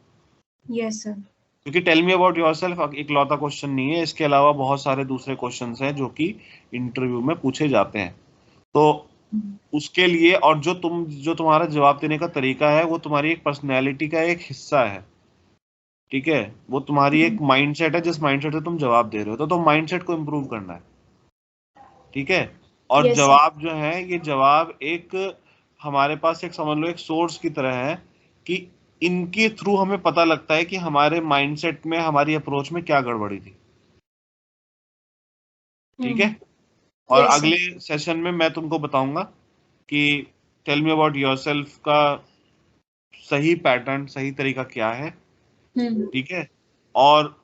Yes, sir. क्योंकि टेल मी अबाउट योरसेल्फ इकलौता क्वेश्चन नहीं है, इसके अलावा बहुत सारे दूसरे क्वेश्चंस हैं जो कि इंटरव्यू में पूछे जाते हैं। तो उसके लिए, और जो तुम्हारा जवाब देने का तरीका है वो तुम्हारी एक पर्सनैलिटी का एक हिस्सा है, ठीक है? वो तुम्हारी एक माइंडसेट है, जिस माइंडसेट से तुम जवाब दे रहे हो, तो माइंडसेट को इम्प्रूव करना है, ठीक है? और Yes, sir. जवाब जो है, ये जवाब एक हमारे पास एक समझ लो एक सोर्स की तरह है कि इनके थ्रू हमें पता लगता है कि हमारे माइंडसेट में, हमारी अप्रोच में क्या गड़बड़ी थी, ठीक है? और Yes, sir. अगले सेशन में मैं तुमको बताऊंगा कि टेल मी अबाउट योरसेल्फ का सही पैटर्न, सही तरीका क्या है, ठीक है? और